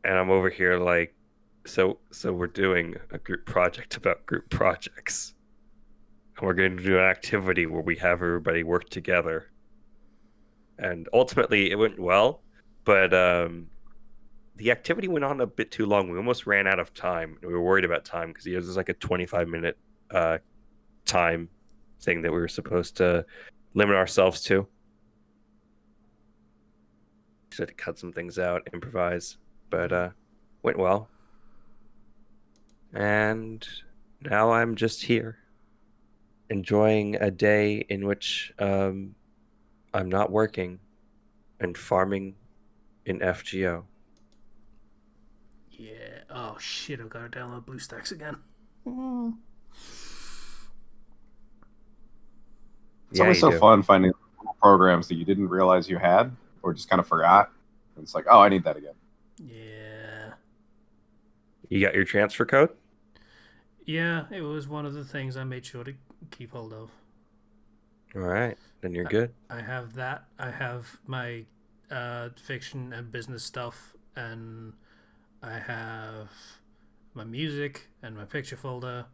And I'm over here like, so we're doing a group project about group projects. And we're going to do an activity where we have everybody work together. And ultimately, it went well, but the activity went on a bit too long. We almost ran out of time. We were worried about time because there's like a 25-minute time thing that we were supposed to limit ourselves to. Just had to cut some things out, improvise, but went well. And now I'm just here, enjoying a day in which I'm not working and farming in FGO. Yeah. Oh shit! I've got to download BlueStacks again. It's always so fun finding programs that you didn't realize you had or just kind of forgot. And it's like, oh, I need that again. Yeah. You got your transfer code? Yeah, it was one of the things I made sure to keep hold of. All right, then you're good. I have that. I have my fiction and business stuff, and I have my music and my picture folder,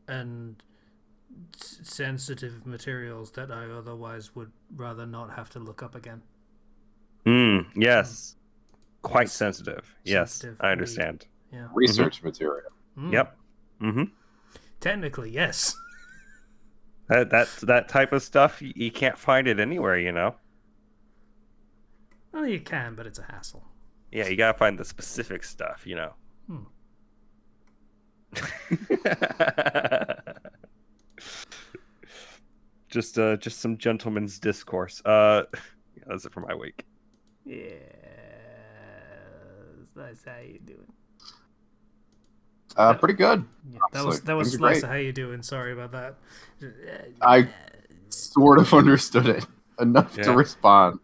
and sensitive materials that I otherwise would rather not have to look up again. Yes. Quite sensitive. Yes, I understand. Yeah. Research material. Yep. Technically, yes. That type of stuff, you can't find it anywhere, Well, you can, but it's a hassle. Yeah, you gotta find the specific stuff, Just some gentleman's discourse. That's it for my week. Yeah. That's how you doing? Pretty good. Yeah, that was Slice. How you doing? Sorry about that. I sort of understood it enough to respond.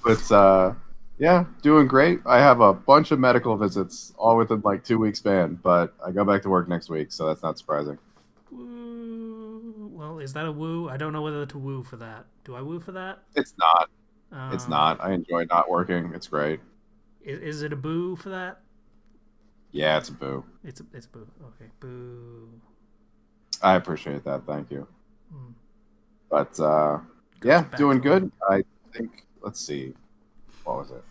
But yeah, doing great. I have a bunch of medical visits all within like 2 weeks span, but I go back to work next week, so that's not surprising. Well, is that a woo? I don't know whether to woo for that. Do I woo for that? It's not. It's not. I enjoy not working. It's great. Is it a boo for that? Yeah, it's a boo. It's a boo. Okay, boo. I appreciate that. Thank you. But yeah, doing good. I think. Let's see. What was it?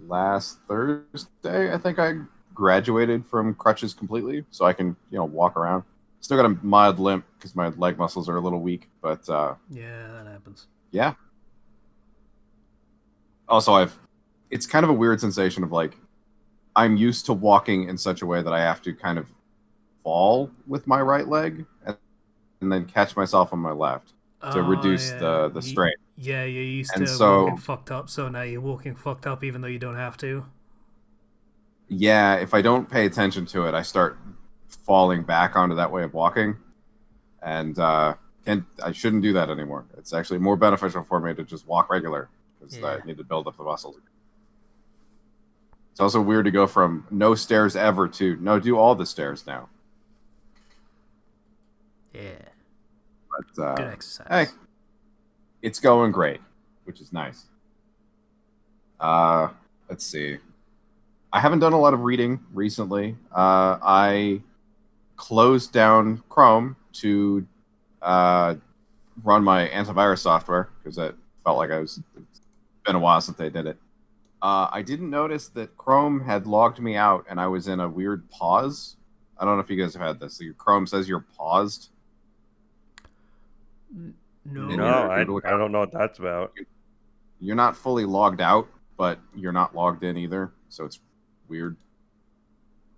last Thursday, I think I graduated from crutches completely, so I can walk around. Still got a mild limp because my leg muscles are a little weak, but Yeah, that happens. yeah. Also, it's kind of a weird sensation of like I'm used to walking in such a way that I have to kind of fall with my right leg and then catch myself on my left to Oh reduce yeah, the strain. yeah. You're used And to walking so, fucked up, so now you're walking fucked up even though you don't have to. yeah, if I don't pay attention to it, I start falling back onto that way of walking, and I shouldn't do that anymore. It's actually more beneficial for me to just walk regular because Yeah. I need to build up the muscles. It's also weird to go from no stairs ever to no, do all the stairs now. Yeah. But Good hey, exercise. it's going great, which is nice. Uh, let's see. I haven't done a lot of reading recently. I closed down Chrome to uh, run my antivirus software because it felt like it's been a while since they did it. I didn't notice that Chrome had logged me out and I was in a weird pause. I don't know if you guys have had this. Your Chrome says you're paused in No, No. your I Google I account. don't know what that's about. You're not fully logged out, but you're not logged in either. So it's weird.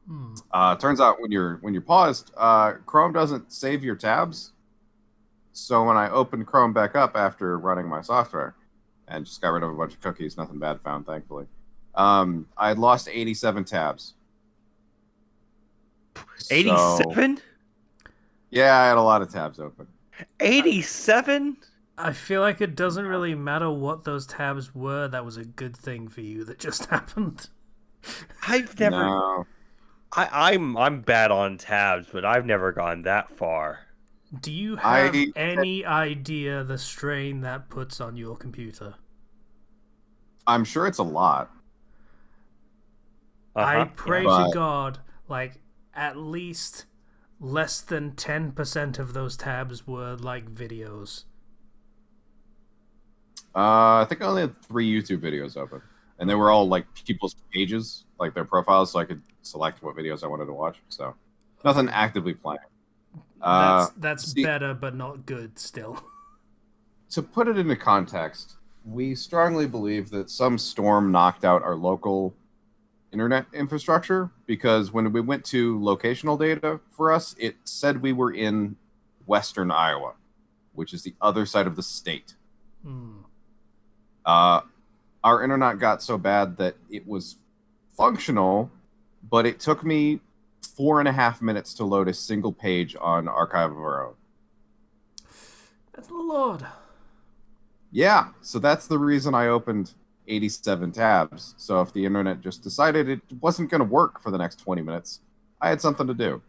Hmm. Turns out when you're paused, Chrome doesn't save your tabs. So when I opened Chrome back up after running my software and just got rid of a bunch of cookies, nothing bad found, thankfully. I had lost 87 tabs. So 87? yeah, I had a lot of tabs open. 87? I feel like it doesn't really matter what those tabs were. That was a good thing for you that just happened. I've never. No, I'm bad on tabs, but I've never gone that far. Do you have I any idea the strain that puts on your computer? I'm sure it's a lot, I Uh-huh. pray Yeah. to but God, like, at least less than 10% of those tabs were, like, videos. I think I only had 3 YouTube videos open, and they were all like people's pages, like their profiles, so I could select what videos I wanted to watch. So nothing Okay. actively playing. That's See, better, but not good still. to put it into context, we strongly believe that some storm knocked out our local internet infrastructure because when we went to locational data for us, it said we were in western Iowa, which is the other side of the state. Hmm. Uh, our internet got so bad that it was functional, but it took me 4.5 minutes to load a single page on Archive of Our Own. That's the Lord. Yeah, so that's the reason I opened 87 tabs. So if the internet just decided it wasn't going to work for the next 20 minutes, I had something to do.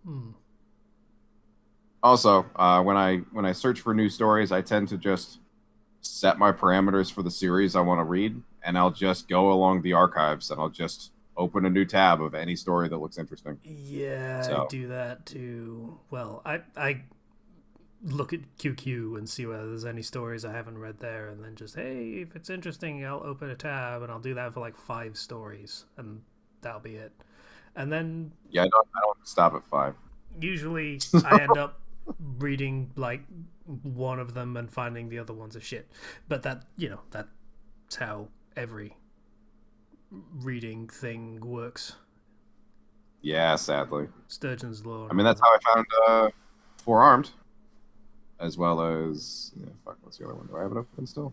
Hmm. Also, when I search for new stories, I tend to just set my parameters for the series I want to read, and I'll just go along the archives and I'll just open a new tab of any story that looks interesting. Yeah, I So do that too. Well, I look at QQ and see whether there's any stories I haven't read there, and then just, hey, if it's interesting, I'll open a tab, and I'll do that for like 5 stories, and that'll be it. And then yeah, I don't stop at 5. usually I end up reading like one of them and finding the other ones are shit. But that's how every reading thing works. Yeah, sadly. Sturgeon's law. I mean, that's how I found Forearmed, as well as fuck. What's the other one? Do I have it open still?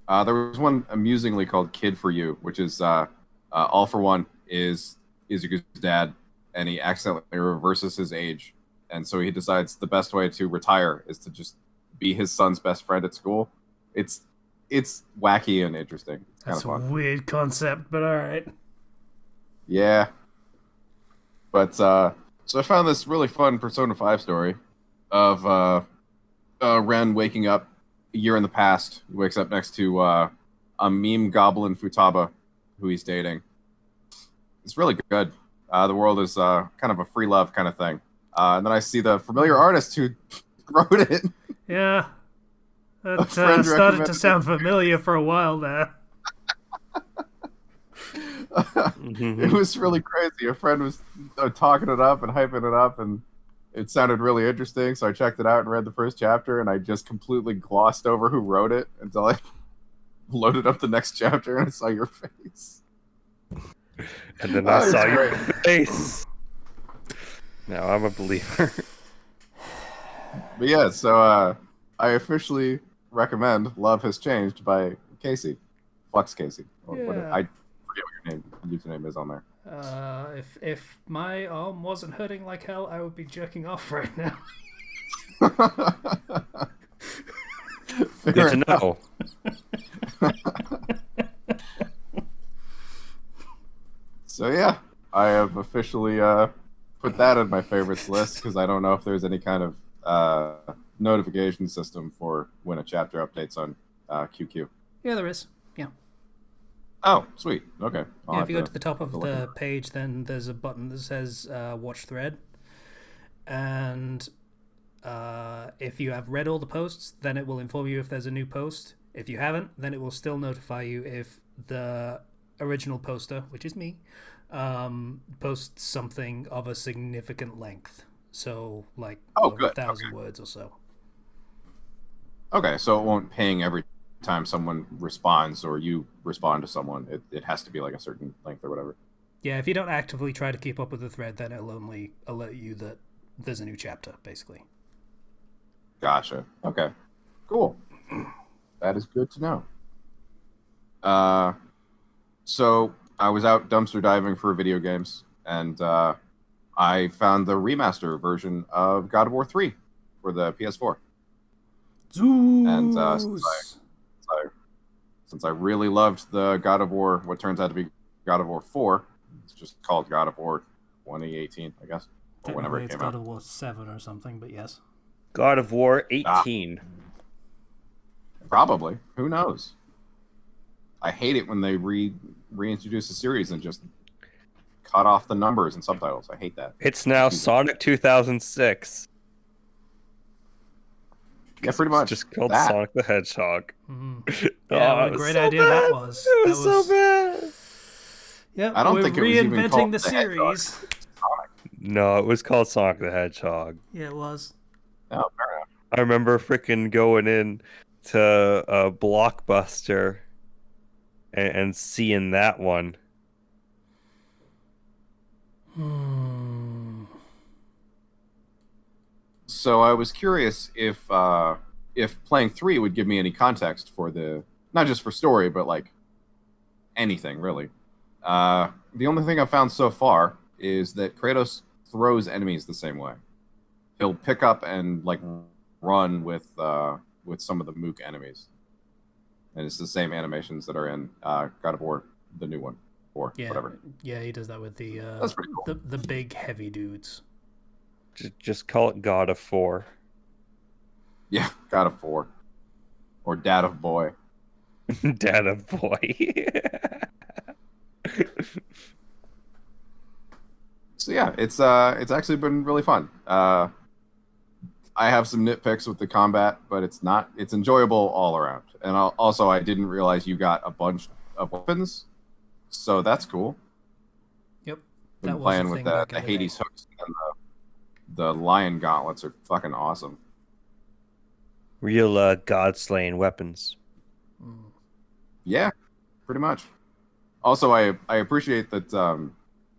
There was one amusingly called "Kid for You," which is all for one is Izuku's dad, and he accidentally reverses his age, and so he decides the best way to retire is to just be his son's best friend at school. It's it's wacky and interesting. It's kind That's of a fun. weird concept, but all right. Yeah, but so I found this really fun Persona 5 story of Ren waking up a year in the past. He wakes up next to a meme goblin Futaba who he's dating. It's really good. The world is kind of a free love kind of thing. And then I see the familiar artist who wrote it. Yeah, That friend started recommended to sound familiar for a while there. It was really crazy. A friend was talking it up and hyping it up, and it sounded really interesting. So I checked it out and read the first chapter, and I just completely glossed over who wrote it until I loaded up the next chapter and I saw your face. And then I saw your great. face. Now I'm a believer. But yeah, so I officially recommend "Love Has Changed" by Casey, Flux Casey, or whatever. I forget what your username is on there. If my arm wasn't hurting like hell, I would be jerking off right now. Good to know. So yeah, I have officially put that in my favorites list because I don't know if there's any kind of notification system for when a chapter updates on QQ. Yeah, there is. Yeah. Oh, sweet. Okay. Yeah, if you go to the top of the page, then there's a button that says Watch Thread. And if you have read all the posts, then it will inform you if there's a new post. If you haven't, then it will still notify you if the original poster, which is me, posts something of a significant length. So, like, over 1,000 words or so. Okay, so it won't ping every time someone responds or you respond to someone. It has to be like a certain length or whatever. Yeah, if you don't actively try to keep up with the thread, then it'll only alert you that there's a new chapter, basically. Gotcha. Okay. Cool. That is good to know. So I was out dumpster diving for video games, and I found the remaster version of God of War 3 for the PS4. Zeus. And since I really loved the God of War, what turns out to be God of War 4, it's just called God of War 2018, I guess, or whenever it came God out. of War 7 or something, but yes. God of War 18. Probably. Who knows? I hate it when they reintroduce a series and just cut off the numbers and subtitles. I hate that. It's now Sonic 2006. Yeah, pretty much. It's just called that. Sonic the Hedgehog. Mm-hmm. Yeah, what a great idea bad. that was. It was so bad. Yeah, I don't we're think it was even reinventing called the the Hedgehog. series. No, it was called Sonic the Hedgehog. Yeah, it was. Oh, fair enough. I remember freaking going in to a Blockbuster and seeing that one. So I was curious if playing 3 would give me any context for not just for story, but like anything really. The only thing I've found so far is that Kratos throws enemies the same way. He'll pick up and like run with some of the Mook enemies, and it's the same animations that are in God of War, the new one, or whatever. Yeah, he does that with the That's pretty cool. the big heavy dudes. Just call it God of 4. Yeah, God of 4, or Dad of Boy. Dad of Boy. So yeah, it's actually been really fun. I have some nitpicks with the combat, but it's enjoyable all around. And also, I didn't realize you got a bunch of weapons, so that's cool. Yep, Been playing with the Hades hooks and the lion gauntlets are fucking awesome. Real god-slaying weapons. Yeah, pretty much. Also, I appreciate that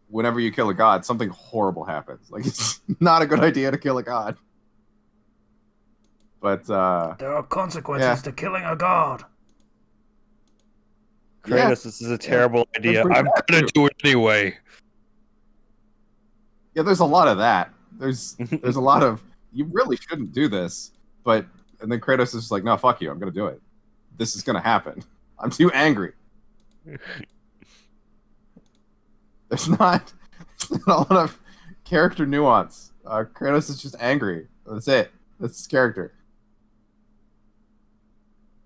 whenever you kill a god, something horrible happens. Like, it's not a good idea to kill a god. But there are consequences to killing a god. Kratos, this is a terrible idea. I'm gonna do it anyway. Yeah, there's a lot of that. There's a lot of you really shouldn't do this, and then Kratos is just like, no, fuck you, I'm gonna do it. This is gonna happen. I'm too angry. There's not a lot of character nuance. Kratos is just angry. That's it. That's his character.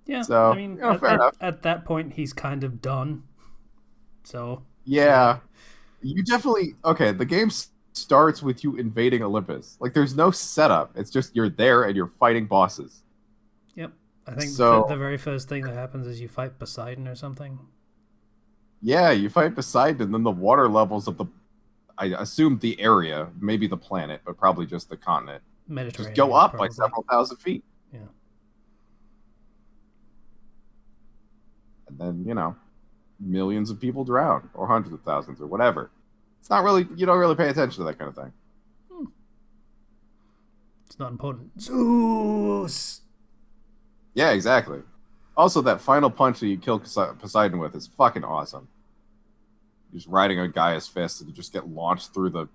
Yeah, so, I mean, fair enough. At that point, he's kind of done. So yeah, you definitely the game starts with you invading Olympus. Like, there's no setup. It's just you're there and you're fighting bosses. Yep. I think So the very first thing that happens is you fight Poseidon or something. yeah, you fight Poseidon, and then the water levels of the, I assume the area, maybe the planet, but probably just the continent, just go Mediterranean, up by probably. several thousand feet. Yeah. And then, millions of people drown, or hundreds of thousands, or whatever. It's not really, you don't really pay attention to that kind of thing. It's not important. Zeus! Yeah, exactly. Also, that final punch that you kill Poseidon with is fucking awesome. You're just riding on Gaia's fist, and you just get launched through the,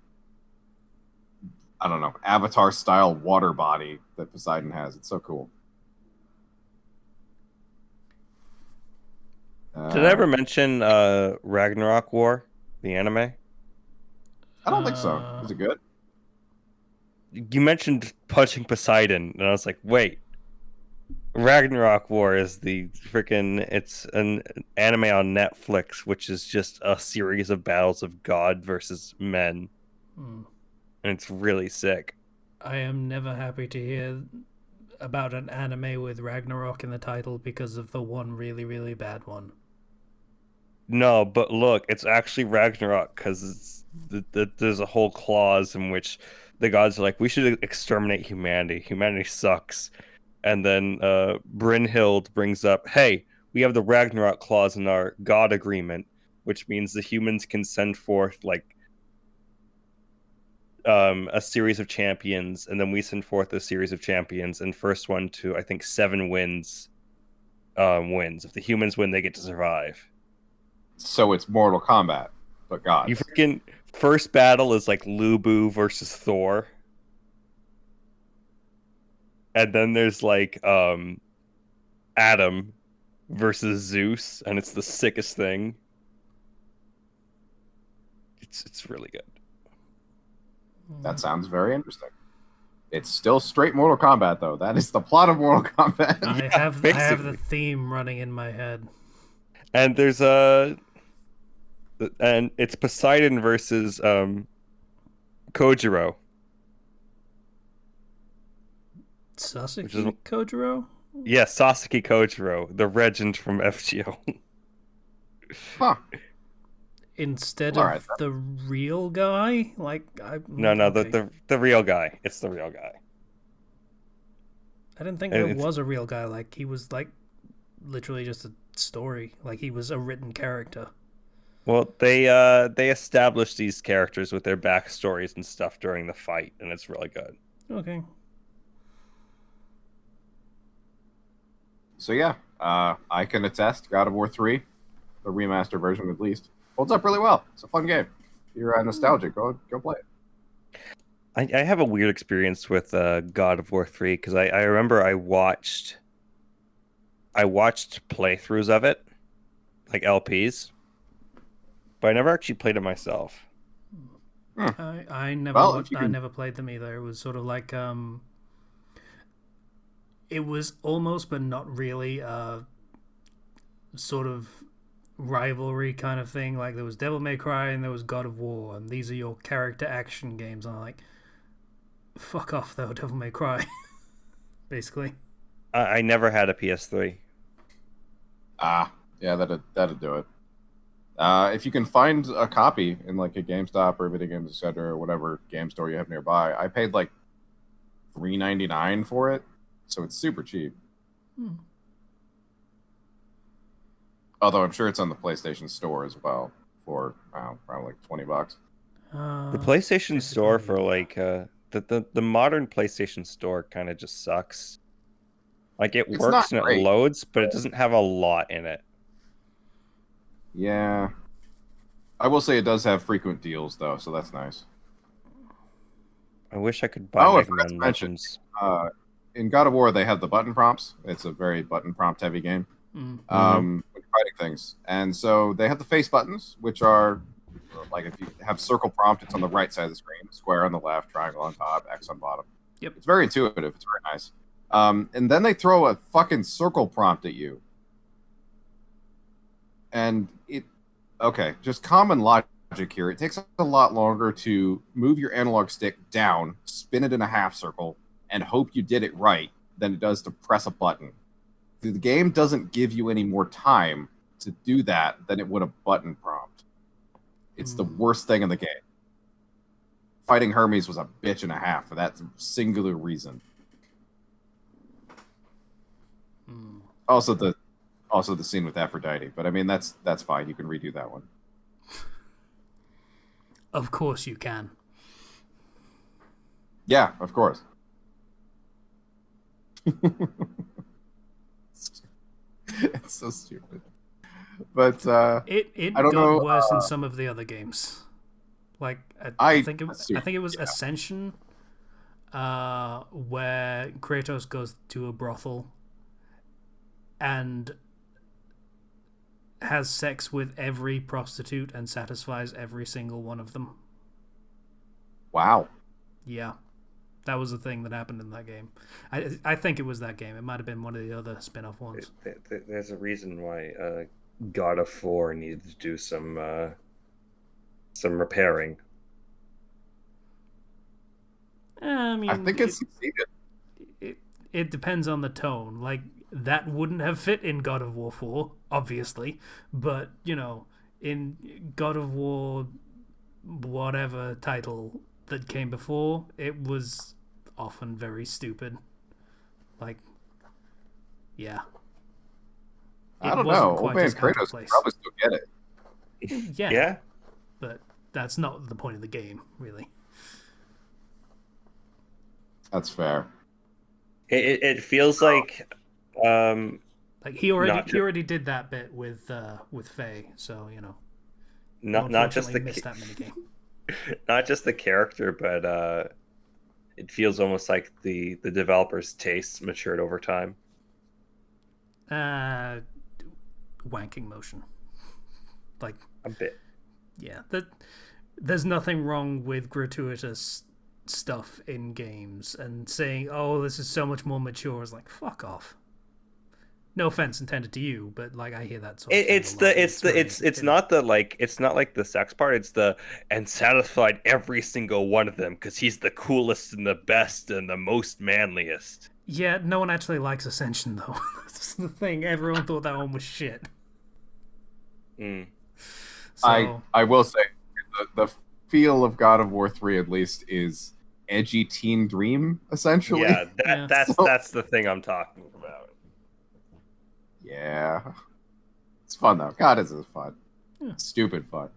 I don't know, Avatar-style water body that Poseidon has. It's so cool. Did I ever mention Ragnarok War, the anime? I don't think so. Is it good? You mentioned punching Poseidon, and I was like, wait. Ragnarok War is it's an anime on Netflix, which is just a series of battles of God versus men. And it's really sick. I am never happy to hear about an anime with Ragnarok in the title because of the one really, really bad one. No, but look, it's actually Ragnarok because there's a whole clause in which the gods are like, we should exterminate humanity. Humanity sucks. And then Brynhild brings up, hey, we have the Ragnarok clause in our God agreement, which means the humans can send forth a series of champions, and then we send forth a series of champions, and first one to, I think, 7 wins. If the humans win, they get to survive. So it's Mortal Kombat, but gods. You freaking first battle is like Lubu versus Thor. And then there's Adam versus Zeus, and it's the sickest thing. It's really good. That sounds very interesting. It's still straight Mortal Kombat, though. That is the plot of Mortal Kombat. I have the theme running in my head. And there's and it's Poseidon versus Kojiro. Sasuke Kojiro? Yeah, Sasuke Kojiro, the legend from FGO. Huh. Instead of the real guy? The real guy. It's the real guy. I didn't think there was a real guy. Like, he was, literally just a story. Like, he was a written character. Well, they established these characters with their backstories and stuff during the fight, and it's really good. Okay. So yeah, I can attest, God of War 3, the remaster version at least, holds up really well. It's a fun game. If you're nostalgic, go play it. I have a weird experience with God of War 3 because I remember I watched playthroughs of it, like LPs, but I never actually played it myself. I never played them either. It was sort of like it was almost but not really sort of rivalry kind of thing. Like, there was Devil May Cry and there was God of War, and these are your character action games. And I'm like, fuck off though, Devil May Cry. Basically. I never had a PS3. Yeah, that'd do it. If you can find a copy in a GameStop or Video Games Etc. or whatever game store you have nearby, I paid $3.99 for it, so it's super cheap. Although I'm sure it's on the PlayStation Store as well for probably $20. The PlayStation Store for the modern PlayStation Store kind of just sucks. It works and it loads, but it doesn't have a lot in it. Yeah. I will say it does have frequent deals, though, so that's nice. I wish I could buy Mega Man Legends. In God of War, they have the button prompts. It's a very button prompt heavy game. When fighting things. And so they have the face buttons, which are if you have circle prompt, it's on the right side of the screen, square on the left, triangle on top, X on bottom. Yep. It's very intuitive. It's very nice. And then they throw a fucking circle prompt at you. And just common logic here. It takes a lot longer to move your analog stick down, spin it in a half circle, and hope you did it right than it does to press a button. the game doesn't give you any more time to do that than it would a button prompt. It's the worst thing in the game. Fighting Hermes was a bitch and a half for that singular reason. Also the scene with Aphrodite, but I mean that's fine. You can redo that one. Of course you can. Yeah, of course. It's so stupid. But it I don't got know, worse in some of the other games. Like I think it was Ascension, where Kratos goes to a brothel and has sex with every prostitute and satisfies every single one of them. Wow. Yeah, that was a thing that happened in that game. I think it was that game. It might have been one of the other spin-off ones. There's a reason why God of War needed to do some repairing. I mean, I think it succeeded. It depends on the tone. Like, that wouldn't have fit in God of War 4, obviously. But, you know, in God of War whatever title that came before, it was often very stupid. Like, yeah. I don't know. Old man Kratos could probably still get it. Yeah. But that's not the point of the game, really. That's fair. It feels like he already did that bit with Faye, so you know. Not just the missed that minigame. Not just the character, but it feels almost like the developer's tastes matured over time. Wanking motion, like a bit. Yeah, there's nothing wrong with gratuitous stuff in games, and saying, "Oh, this is so much more mature," is like, fuck off. No offense intended to you, but like I hear that sort of it's not like the sex part. It's the and satisfied every single one of them because he's the coolest and the best and the most manliest. Yeah, no one actually likes Ascension though. That's the thing. Everyone thought that one was shit. So, I will say the feel of God of War 3 at least is edgy teen dream essentially. Yeah, that's the thing I'm talking about. Yeah, it's fun though. God, is it fun? Yeah. Stupid fun.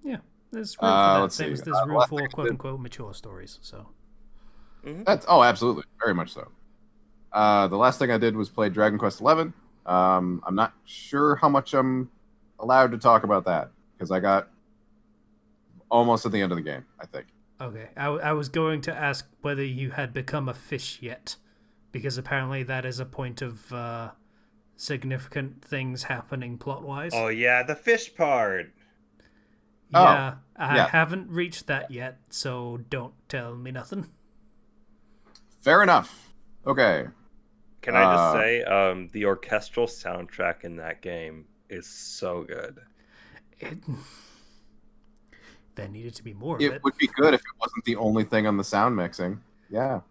Yeah, there's room for that. Same as there's room for quote unquote mature stories. So that's absolutely, very much so. The last thing I did was play Dragon Quest XI. I'm not sure how much I'm allowed to talk about that because I got almost at the end of the game, I think. Okay, I was going to ask whether you had become a fish yet, because apparently that is a point of significant things happening plot-wise. Oh yeah, the fish part. Yeah, I haven't reached that yet, so don't tell me nothing. Fair enough. Okay. Can I just say, the orchestral soundtrack in that game is so good. There needed to be more of it. It would be good if it wasn't the only thing on the sound mixing. Yeah.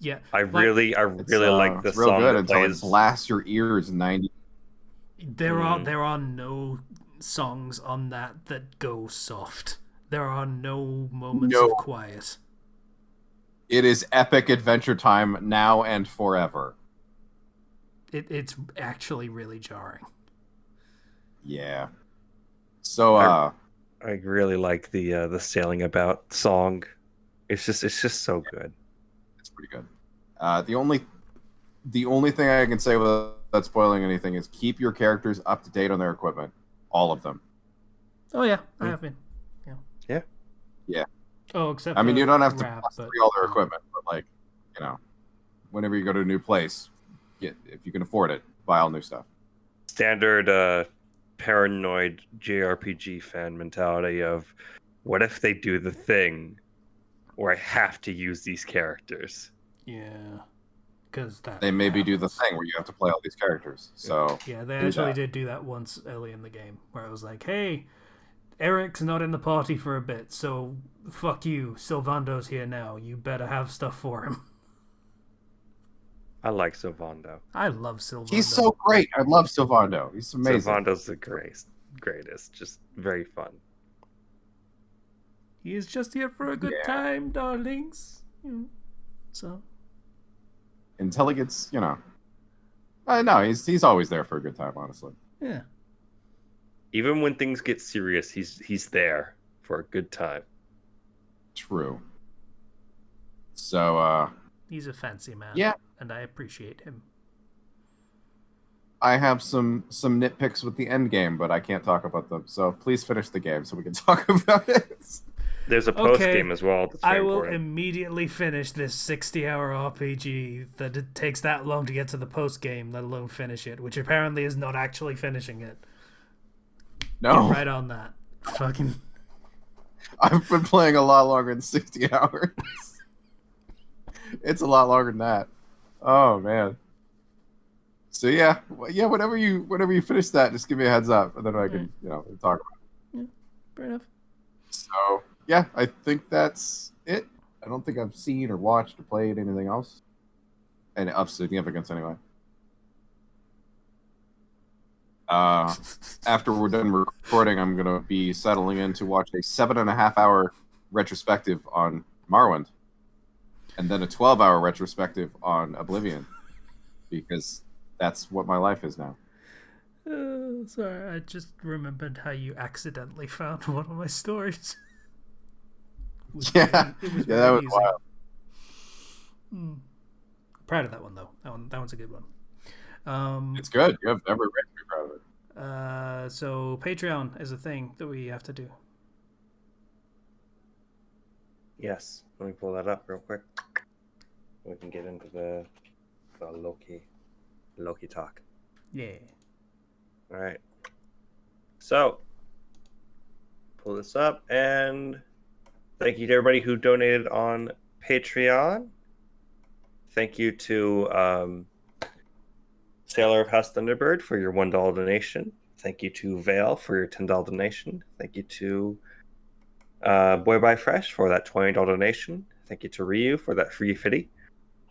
Yeah. I really like the real song good that until plays. It blasts your ears 90. There are no songs on that go soft. There are no moments of quiet. It is epic adventure time now and forever. It's actually really jarring. Yeah. So I really like the sailing about song. It's just so good. It's pretty good. The only thing I can say without spoiling anything is keep your characters up to date on their equipment, all of them. Oh yeah, I have been. Yeah. Oh, except I mean, you don't have to rap, plus all their equipment, but like, you know, whenever you go to a new place, if you can afford it, buy all new stuff. Standard paranoid JRPG fan mentality of, what if they do the thing where I have to use these characters? Yeah, because they maybe do the thing where you have to play all these characters. So yeah, they actually did do that once early in the game, where it was like, hey, Eric's not in the party for a bit, so fuck you. Sylvando's here now. You better have stuff for him. I like Sylvando. I love Sylvando. He's so great. I love Sylvando. He's amazing. Sylvando's the greatest. Just very fun. He is just here for a good time, darlings. So. Until he gets, no, he's always there for a good time, honestly. Yeah. Even when things get serious, he's there for a good time. True. So, he's a fancy man. Yeah. And I appreciate him. I have some nitpicks with the end game, but I can't talk about them. So please finish the game so we can talk about it. There's a post game as well. I will immediately finish this 60-hour RPG that it takes that long to get to the post game, let alone finish it, which apparently is not actually finishing it. No. Get right on that. Fucking. I've been playing a lot longer than 60 hours. It's a lot longer than that. Oh man. So yeah, whenever you finish that, just give me a heads up, and then I can talk about it. Yeah, fair enough. So yeah, I think that's it. I don't think I've seen or watched or played anything else, and of significance anyway. After we're done recording, I'm gonna be settling in to watch a 7.5-hour retrospective on Morrowind, and then a 12-hour retrospective on Oblivion, because that's what my life is now. Sorry, I just remembered how you accidentally found one of my stories. That was wild. Proud of that one though. That one's a good one. It's good. You have every right to be proud of it. So Patreon is a thing that we have to do. Yes, let me pull that up real quick. We can get into the Loki talk. Yeah. All right. So, pull this up, and thank you to everybody who donated on Patreon. Thank you to Sailor of House Thunderbird for your $1 donation. Thank you to Vale for your $10 donation. Thank you to Boy By Fresh for that $20 donation. Thank you to Ryu for that free fitty.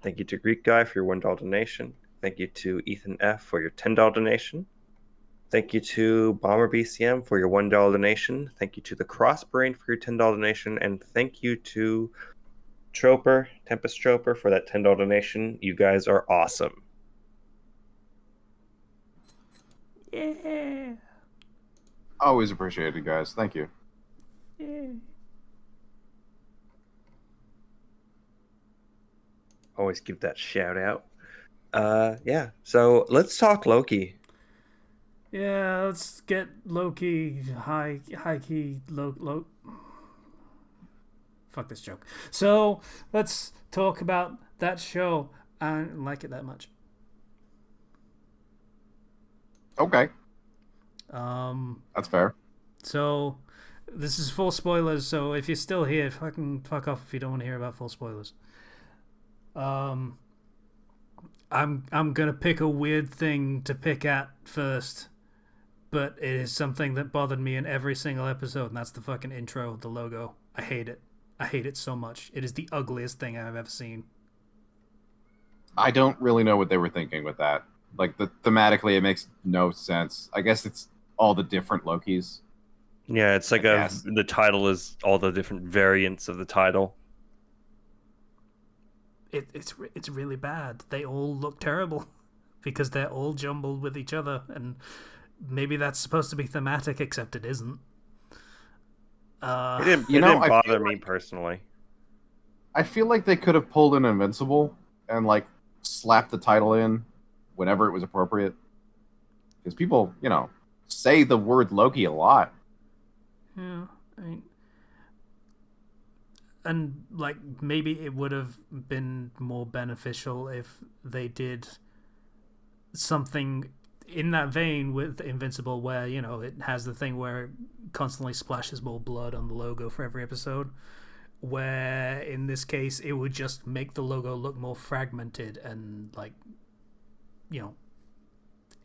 Thank you to Greek Guy for your $1 donation. Thank you to Ethan F for your $10 donation. Thank you to Bomber BCM for your $1 donation. Thank you to the Crossbrain for your $10 donation. And thank you to Tempest Troper for that $10 donation. You guys are awesome. Yeah. Always appreciated, guys. Thank you. Yeah. Always give that shout out. Yeah. So let's talk Loki. Yeah, let's get Loki high key low. Fuck this joke. So let's talk about that show. I don't like it that much. Okay. That's fair. So this is full spoilers. So if you're still here, fucking fuck off if you don't want to hear about full spoilers. I'm gonna pick a weird thing to pick at first, but it is something that bothered me in every single episode, and that's the fucking intro, the logo. I hate it. I hate it so much. It is the ugliest thing I've ever seen. I don't really know what they were thinking with that. Like, thematically, it makes no sense. I guess it's all the different Lokis. Yeah, it's like the title is all the different variants of the title. It's really bad. They all look terrible because they're all jumbled with each other, and maybe that's supposed to be thematic, except it isn't. It didn't bother me personally. I feel like they could have pulled in Invincible and like slapped the title in whenever it was appropriate, because people, say the word Loki a lot. Yeah, and like maybe it would have been more beneficial if they did something in that vein with Invincible, where it has the thing where it constantly splashes more blood on the logo for every episode, where in this case it would just make the logo look more fragmented and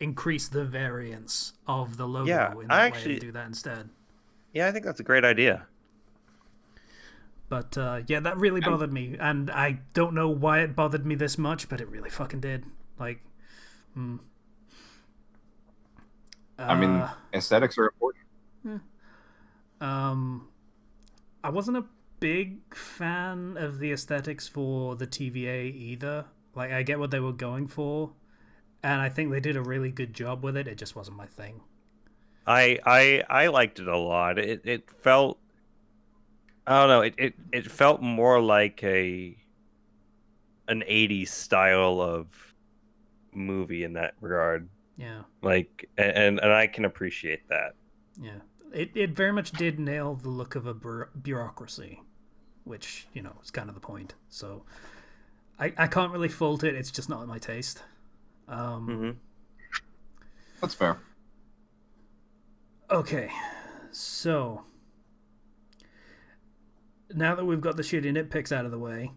increase the variance of the logo. Yeah, in that way and do that instead. Yeah, I think that's a great idea. But yeah, that really bothered me, and I don't know why it bothered me this much, but it really fucking did. Like, I mean, aesthetics are important. um, I wasn't a big fan of the aesthetics for the TVA either. Like, I get what they were going for, and I think they did a really good job with it. It just wasn't my thing. I liked it a lot. It felt, I don't know, it felt more like an 80s style of movie in that regard. Yeah, Like, and I can appreciate that. yeah. It very much did nail the look of a bureaucracy, which, you know, is kind of the point. So I can't really fault it. It's just not my taste. That's fair. Okay, so now that we've got the shitty nitpicks out of the way,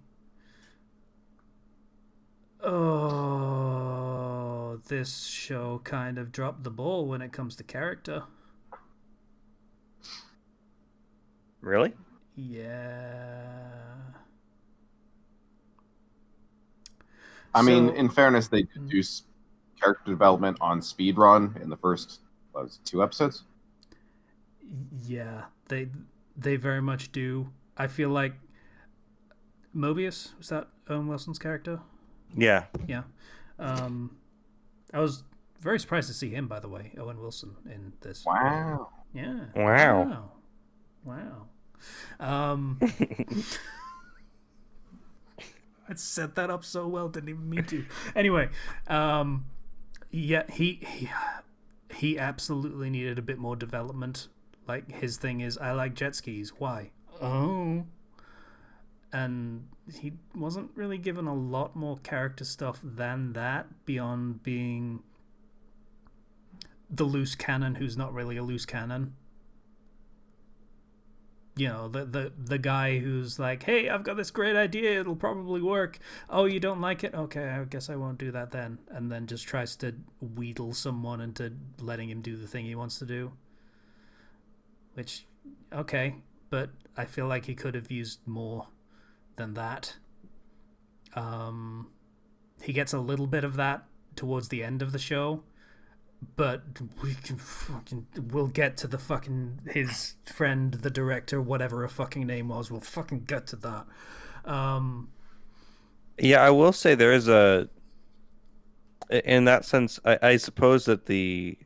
oh, this show kind of dropped the ball when it comes to character. Really? Yeah. I mean, in fairness, they did do character development on speedrun in the first, what was it, 2 episodes? Yeah, they very much do. I feel like Mobius, was that Owen Wilson's character? Yeah. Yeah. I was very surprised to see him, by the way, Owen Wilson, in this. Wow. Yeah. Wow. Wow. I set that up so well, didn't even mean to. Anyway, yeah, he absolutely needed a bit more development. Like, his thing is, I like jet skis. Why? Oh. And he wasn't really given a lot more character stuff than that, beyond being the loose cannon who's not really a loose cannon. You know, the guy who's like, hey, I've got this great idea, it'll probably work. Oh, you don't like it? Okay, I guess I won't do that then. And then just tries to wheedle someone into letting him do the thing he wants to do. Which, okay, but I feel like he could have used more than that. He gets a little bit of that towards the end of the show, but we'll get to the fucking his friend, the director, whatever her fucking name was. We'll fucking get to that. Yeah, I will say there is in that sense, I suppose that the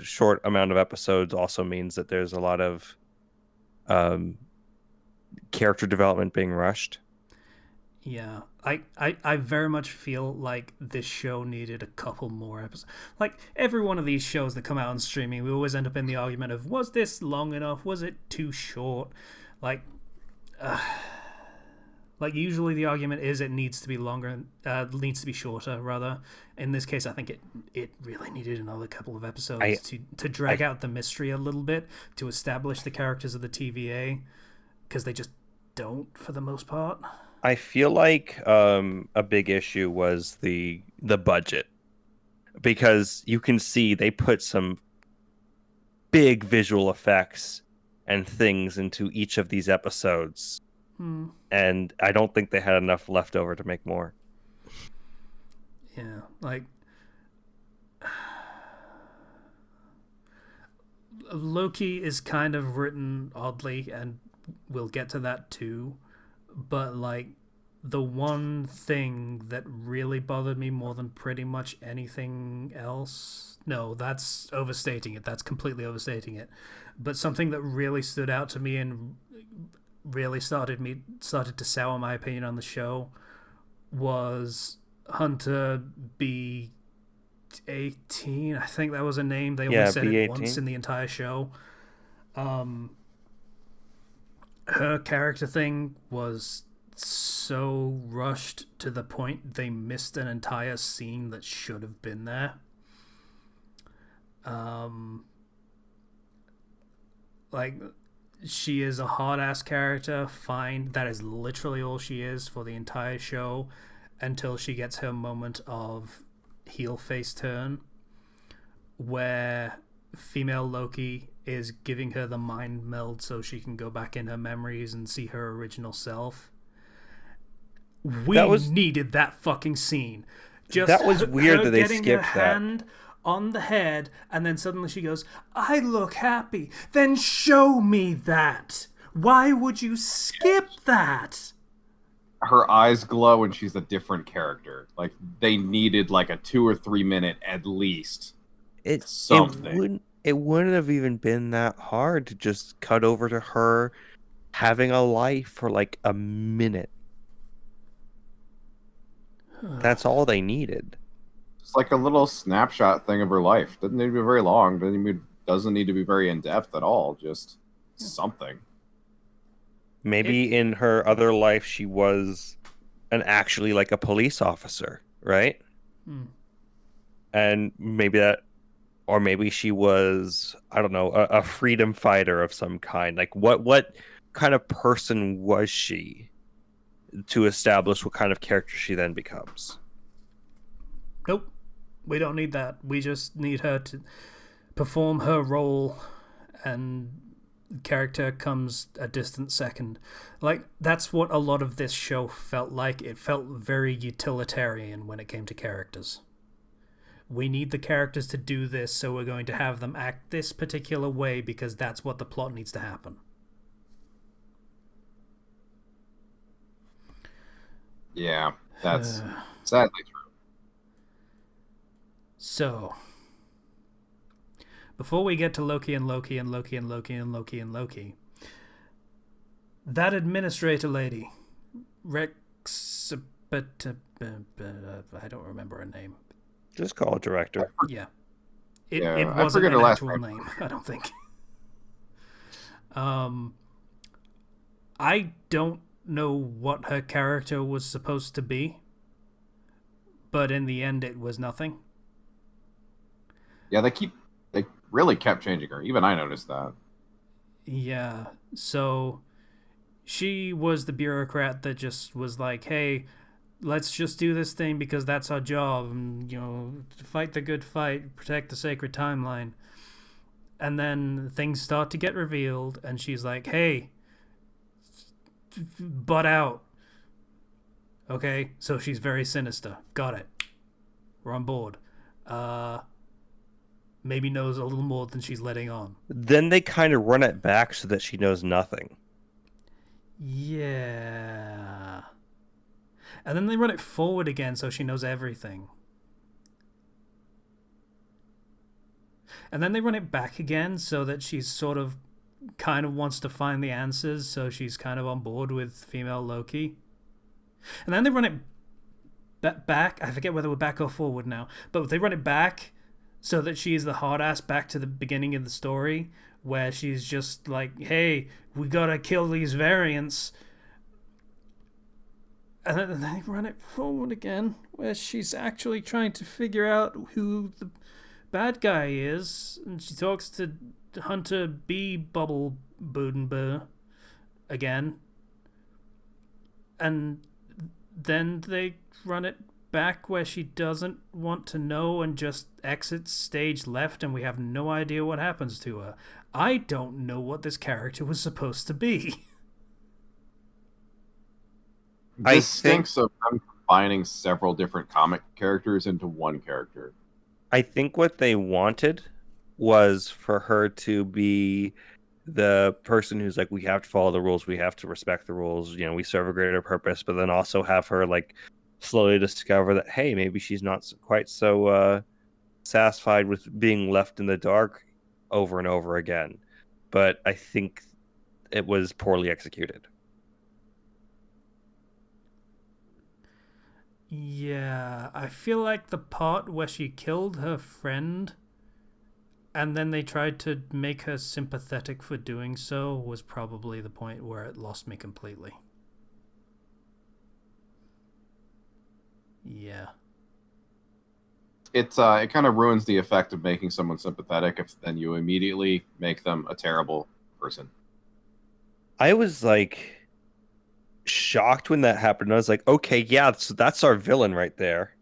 short amount of episodes also means that there's a lot of character development being rushed. Yeah, I very much feel like this show needed a couple more episodes. Like, every one of these shows that come out on streaming, we always end up in the argument of, was this long enough? Was it too short? Like usually the argument is it needs to be longer, needs to be shorter, rather. In this case, I think it really needed another couple of episodes to drag out the mystery a little bit, to establish the characters of the TVA, because they just don't for the most part. I feel like a big issue was the budget, because you can see they put some big visual effects and things into each of these episodes, and I don't think they had enough left over to make more. Yeah, like Loki is kind of written oddly, and we'll get to that too. But like, the one thing that really bothered me more than pretty much anything else, no, that's overstating it. That's completely overstating it. But something that really stood out to me and really started to sour my opinion on the show was Hunter B18. I think that was a name. They only said B18. it once in the entire show. Her character thing was so rushed to the point they missed an entire scene that should have been there. Like, she is a hard-ass character, fine. That is literally all she is for the entire show, until she gets her moment of heel face turn, where female Loki is giving her the mind meld so she can go back in her memories and see her original self. We needed that fucking scene. Just that was weird that they getting her skipped that. hand on the head, and then suddenly she goes, "I look happy." Then show me that. Why would you skip that? Her eyes glow and she's a different character. Like, they needed like a 2 or 3 minute at least. Something. It wouldn't have even been that hard to just cut over to her having a life for like a minute. That's all they needed. It's like a little snapshot thing of her life. Doesn't need to be very long. Doesn't need to be very in depth at all. Just something. Maybe in her other life she was actually like a police officer, right? And maybe that, or maybe she was, I don't know, a freedom fighter of some kind. Like what kind of person was she to establish what kind of character she then becomes? Nope. We don't need that. We just need her to perform her role, and character comes a distant second. Like, that's what a lot of this show felt like. It felt very utilitarian when it came to characters. We need the characters to do this, so we're going to have them act this particular way because that's what the plot needs to happen. Yeah, that's sadly true. So, before we get to Loki and Loki and Loki and Loki and Loki and Loki, that administrator lady, Rex, I don't remember her name. Just call it director. Yeah. It wasn't an actual name, I don't think. I don't know what her character was supposed to be, but in the end it was nothing. Yeah, they really kept changing her. Even I noticed that. Yeah, so she was the bureaucrat that just was like, hey, let's just do this thing because that's our job, and, fight the good fight, protect the sacred timeline. And then things start to get revealed, and she's like, hey, butt out. Okay, so she's very sinister. Got it. We're on board. Maybe knows a little more than she's letting on. Then they kind of run it back so that she knows nothing. Yeah. And then they run it forward again so she knows everything. And then they run it back again so that she's sort of kind of wants to find the answers, so she's kind of on board with female Loki. And then they run it back. I forget whether we're back or forward now, but they run it back so that she's the hard ass back to the beginning of the story, where she's just like, hey, we gotta kill these variants. And then they run it forward again, where she's actually trying to figure out who the bad guy is, and she talks to Hunter B. Bubble Budenber again. And then they run it back where she doesn't want to know and just exits stage left, and we have no idea what happens to her. I don't know what this character was supposed to be. This stinks of them combining several different comic characters into one character. I think what they wanted was for her to be the person who's like, we have to follow the rules, we have to respect the rules, we serve a greater purpose, but then also have her like slowly discover that, hey, maybe she's not quite so satisfied with being left in the dark over and over again. But I think it was poorly executed. Yeah, I feel like the part where she killed her friend and then they tried to make her sympathetic for doing so was probably the point where it lost me completely. Yeah. It kind of ruins the effect of making someone sympathetic if then you immediately make them a terrible person. I was like shocked when that happened. I was like, okay, yeah, so that's our villain right there.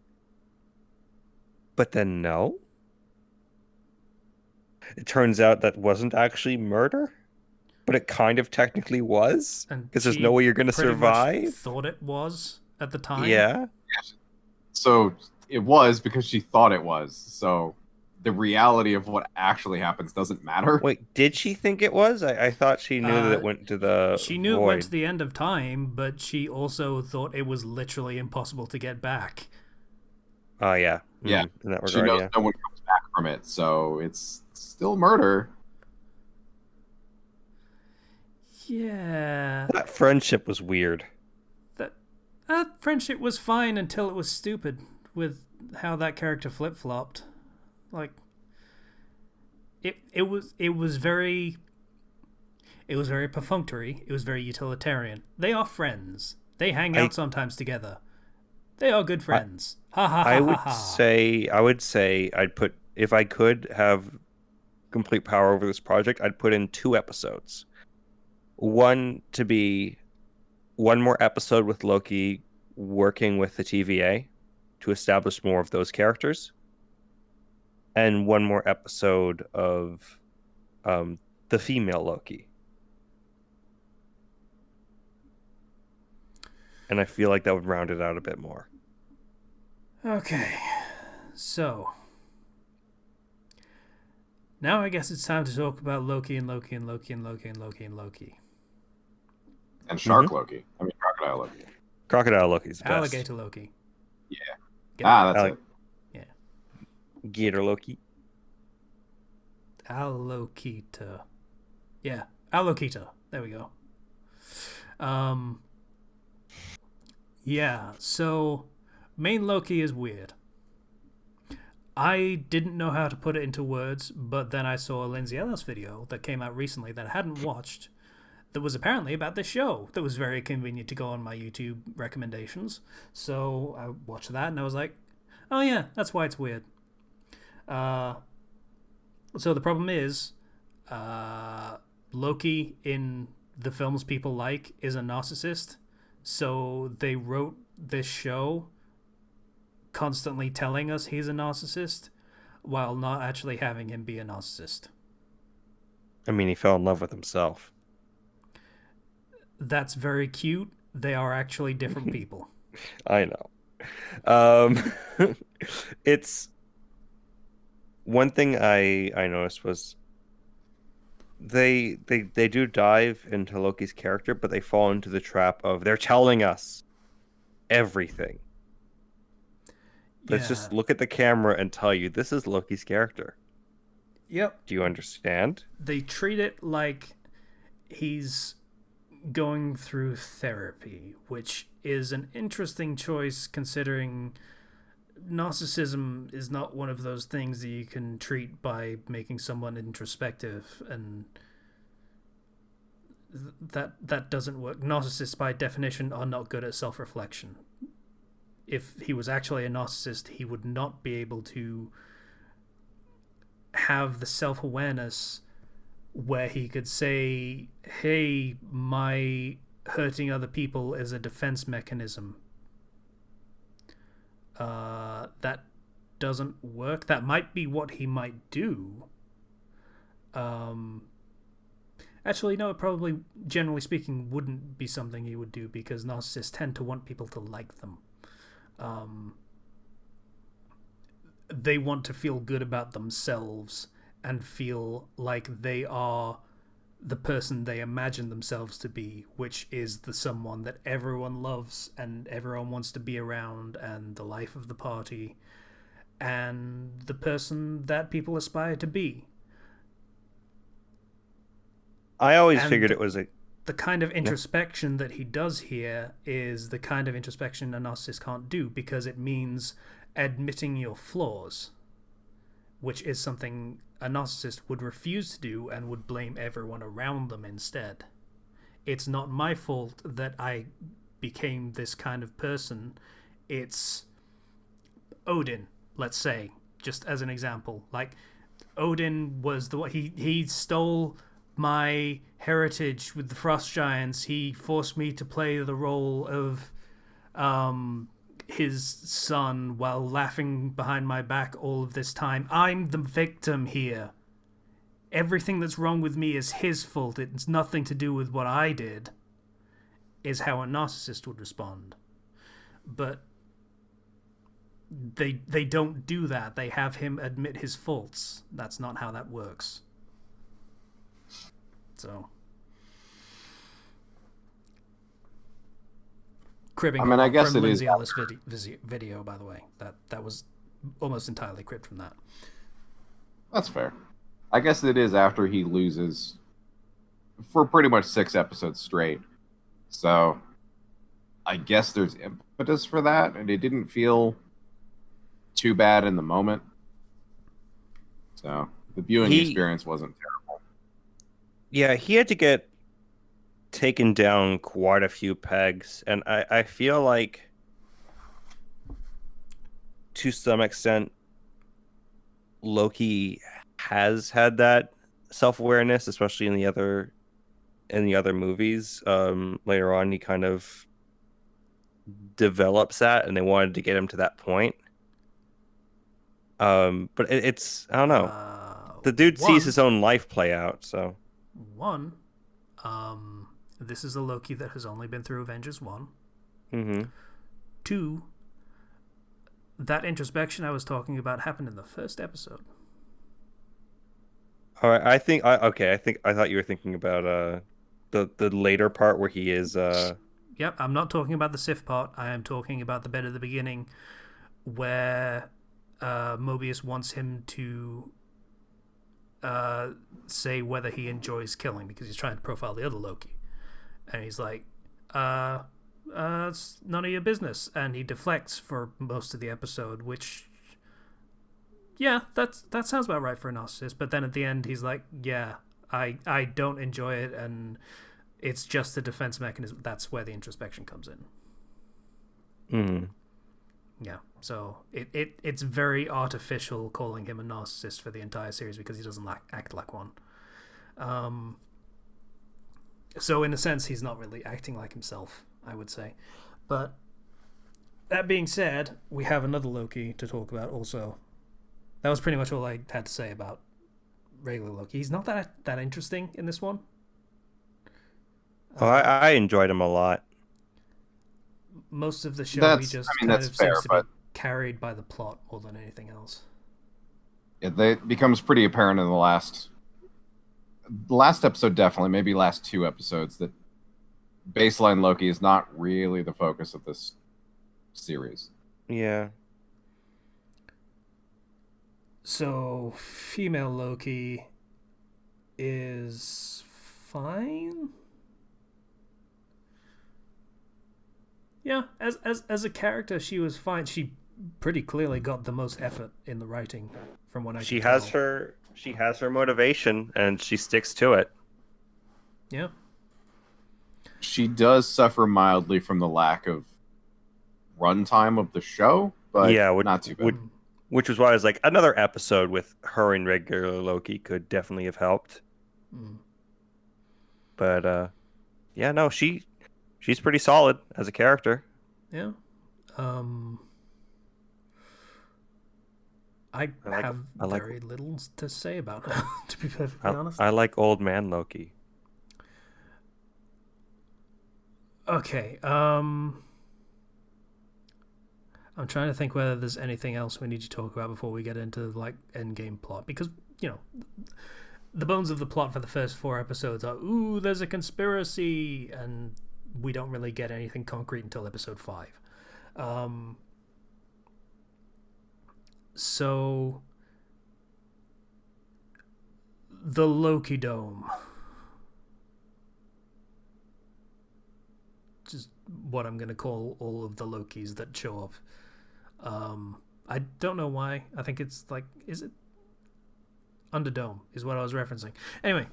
But then no. It turns out that wasn't actually murder, but it kind of technically was, And because there's she no way you're going to pretty much survive. thought it was at the time. Yeah. So it was because she thought it was. So the reality of what actually happens doesn't matter. Wait, did she think it was? I thought she knew that it went to the She knew void. it went to the end of time, but she also thought it was literally impossible to get back. Oh, yeah. Yeah. In that regard, She knows yeah. no one comes back from it, so it's still murder. Yeah. That friendship was weird. That friendship was fine until it was stupid with how that character flip-flopped. Like it was very perfunctory. It was very utilitarian. They are friends. They hang out sometimes together. They are good friends. Ha ha ha I ha would ha. say I'd put, if I could have complete power over this project, I'd put in 2 episodes. One to be one more episode with Loki working with the TVA to establish more of those characters, and one more episode of the female Loki. And I feel like that would round it out a bit more. Okay. So now I guess it's time to talk about Loki and Loki and Loki and Loki and Loki and Loki. And Shark Loki. I mean, Crocodile Loki. Crocodile Loki's the best. Alligator Loki. Yeah. Get That's it. Gator Loki. Allokita. Yeah, Allokita. There we go. Yeah, so main Loki is weird. I didn't know how to put it into words, but then I saw a Lindsay Ellis video that came out recently that I hadn't watched that was apparently about this show that was very convenient to go on my YouTube recommendations. So I watched that and I was like, oh yeah, that's why it's weird. So the problem is, Loki in the films people like is a narcissist. So they wrote this show constantly telling us he's a narcissist while not actually having him be a narcissist. I mean, he fell in love with himself. That's very cute. They are actually different people. I know. It's one thing I noticed was they do dive into Loki's character, but they fall into the trap of they're telling us everything. Let's just look at the camera and tell you this is Loki's character. Yep. Do you understand? They treat it like he's going through therapy, which is an interesting choice considering narcissism is not one of those things that you can treat by making someone introspective, and that doesn't work. Narcissists by definition are not good at self-reflection. If he was actually a narcissist, he would not be able to have the self-awareness where he could say, hey, my hurting other people is a defense mechanism. That doesn't work. That might be what he might do. Actually, no, it probably, generally speaking, wouldn't be something he would do because narcissists tend to want people to like them. They want to feel good about themselves and feel like they are the person they imagine themselves to be, which is the someone that everyone loves and everyone wants to be around and the life of the party and the person that people aspire to be. I always figured it was the kind of introspection that he does here is the kind of introspection a narcissist can't do because it means admitting your flaws, which is something a narcissist would refuse to do and would blame everyone around them instead. It's not my fault that I became this kind of person. It's Odin, let's say, just as an example. Like, Odin was the one, he stole my heritage with the Frost Giants. He forced me to play the role of his son while laughing behind my back all of this time. I'm the victim here. everything that's wrong with me is his fault, it's nothing to do with what I did, is how a narcissist would respond. But they don't do that. They have him admit his faults. That's not how that works. So, cribbing. I mean, I guess from it is Lindsay Ellis video, by the way. That was almost entirely cribbed from that. That's fair. I guess it is after he loses for pretty much 6 episodes straight. So I guess there's impetus for that, and it didn't feel too bad in the moment. So the viewing experience wasn't terrible. Yeah, he had to get taken down quite a few pegs, and I feel like to some extent Loki has had that self-awareness, especially in the other movies. Later on he kind of develops that, and they wanted to get him to that point. But it's I don't know. The dude sees his own life play out, so this is a Loki that has only been through Avengers 1. Mm-hmm. 2, that introspection I was talking about happened in the first episode. All right, I thought you were thinking about the later part where he is Yep, I'm not talking about the Sif part. I am talking about the bit at the beginning where Mobius wants him to say whether he enjoys killing, because he's trying to profile the other Loki. And he's like, it's none of your business. And he deflects for most of the episode, which, yeah, that sounds about right for a narcissist. But then at the end, he's like, yeah, I don't enjoy it, and it's just a defense mechanism. That's where the introspection comes in. Mm-hmm. Yeah, so it's very artificial calling him a narcissist for the entire series, because he doesn't act like one. So in a sense, he's not really acting like himself, I would say. But that being said, we have another Loki to talk about also. That was pretty much all I had to say about regular Loki. He's not that interesting in this one. Oh, I enjoyed him a lot. Most of the show, he just kind of fair, seems to be carried by the plot more than anything else. It becomes pretty apparent in the last episode, definitely, maybe last 2 episodes, that baseline Loki is not really the focus of this series. Yeah. So, female Loki is fine. Yeah, as a character, she was fine. She pretty clearly got the most effort in the writing, from what I can tell. She has her motivation, and she sticks to it. Yeah. She does suffer mildly from the lack of runtime of the show, but yeah, not too bad. Which was why I was like, another episode with her and regular Loki could definitely have helped. Mm. But yeah, no, she's pretty solid as a character. Yeah. I have very little to say about her, to be perfectly honest. I like old man Loki. Okay. I'm trying to think whether there's anything else we need to talk about before we get into like endgame plot, because the bones of the plot for the first 4 episodes are, ooh, there's a conspiracy, and we don't really get anything concrete until episode 5. So the Loki Dome, just what I'm gonna call all of the Lokis that show up. I don't know why. I think it's like, is it Underdome is what I was referencing. Anyway,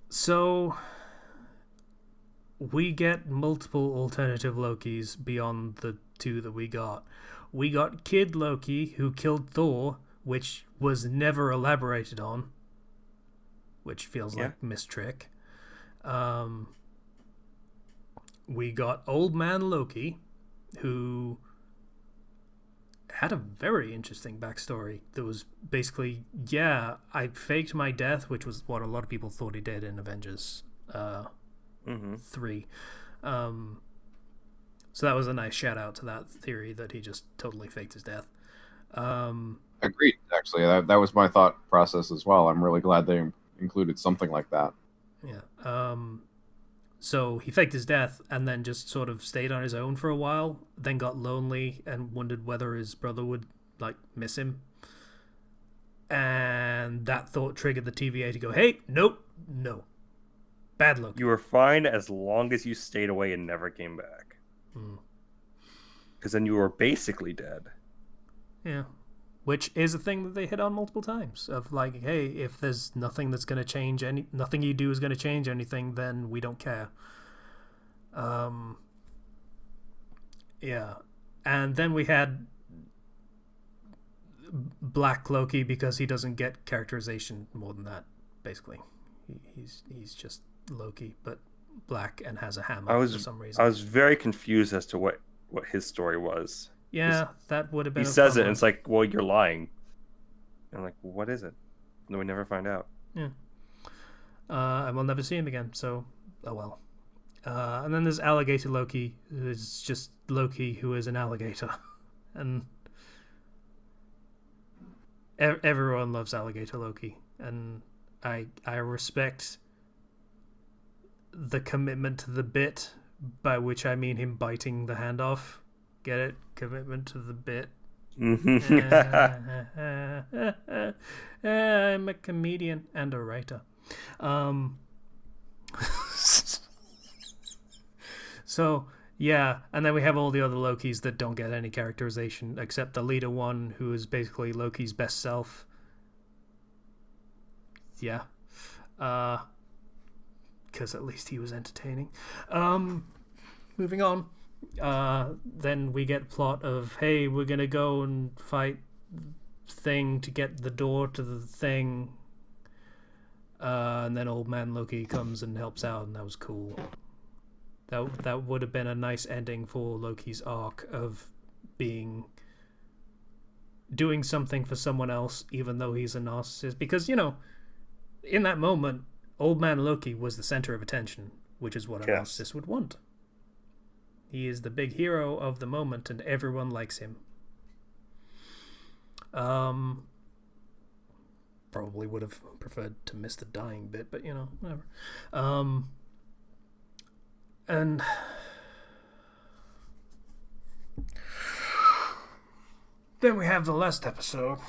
so we get multiple alternative Lokis beyond the 2 that we got. We got Kid Loki, who killed Thor, which was never elaborated on, which feels like missed trick. We got Old Man Loki, who had a very interesting backstory. That was basically, yeah, I faked my death, which was what a lot of people thought he did in Avengers 3. So that was a nice shout out to that theory that he just totally faked his death. Agreed. Actually, that was my thought process as well. I'm really glad they included something like that. Yeah. So he faked his death and then just sort of stayed on his own for a while, then got lonely and wondered whether his brother would like miss him. And that thought triggered the TVA to go, hey, nope, no. Bad luck. You were fine as long as you stayed away and never came back. Because then you were basically dead. Yeah. Which is a thing that they hit on multiple times. Of like, hey, if there's nothing that's going to change, nothing you do is going to change anything, then we don't care. Yeah. And then we had Black Loki because he doesn't get characterization more than that, basically. He's just Loki, but black and has a hammer for some reason. I was very confused as to what his story was. Yeah, that would have been. He says it, and it's like, well, you're lying. And I'm like, what is it? And we never find out. Yeah. And we'll never see him again, so, oh well. And then there's Alligator Loki, who is just Loki who is an alligator. And everyone loves Alligator Loki. And I respect the commitment to the bit, by which I mean him biting the hand off. Get it? Commitment to the bit. I'm a comedian and a writer. So, yeah, and then we have all the other Lokis that don't get any characterization, except the leader one, who is basically Loki's best self. Yeah. Because at least he was entertaining. Moving on. Then we get plot of, hey, we're gonna go and fight thing to get the door to the thing, and then old man Loki comes and helps out, and that was cool. That would have been a nice ending for Loki's arc of doing something for someone else, even though he's a narcissist, because in that moment old man Loki was the center of attention, which is what a narcissist would want. He is the big hero of the moment, and everyone likes him. Probably would have preferred to miss the dying bit, but whatever. And then we have the last episode.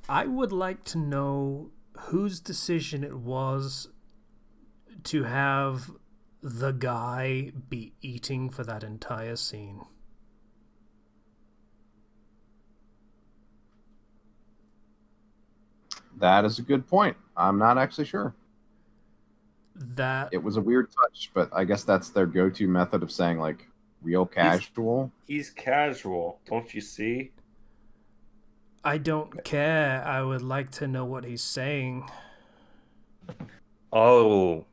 I would like to know whose decision it was to have the guy be eating for that entire scene. That is a good point. I'm not actually sure. That it was a weird touch, but I guess that's their go-to method of saying like real casual. He's casual, don't you see? I don't care. I would like to know what he's saying. Oh,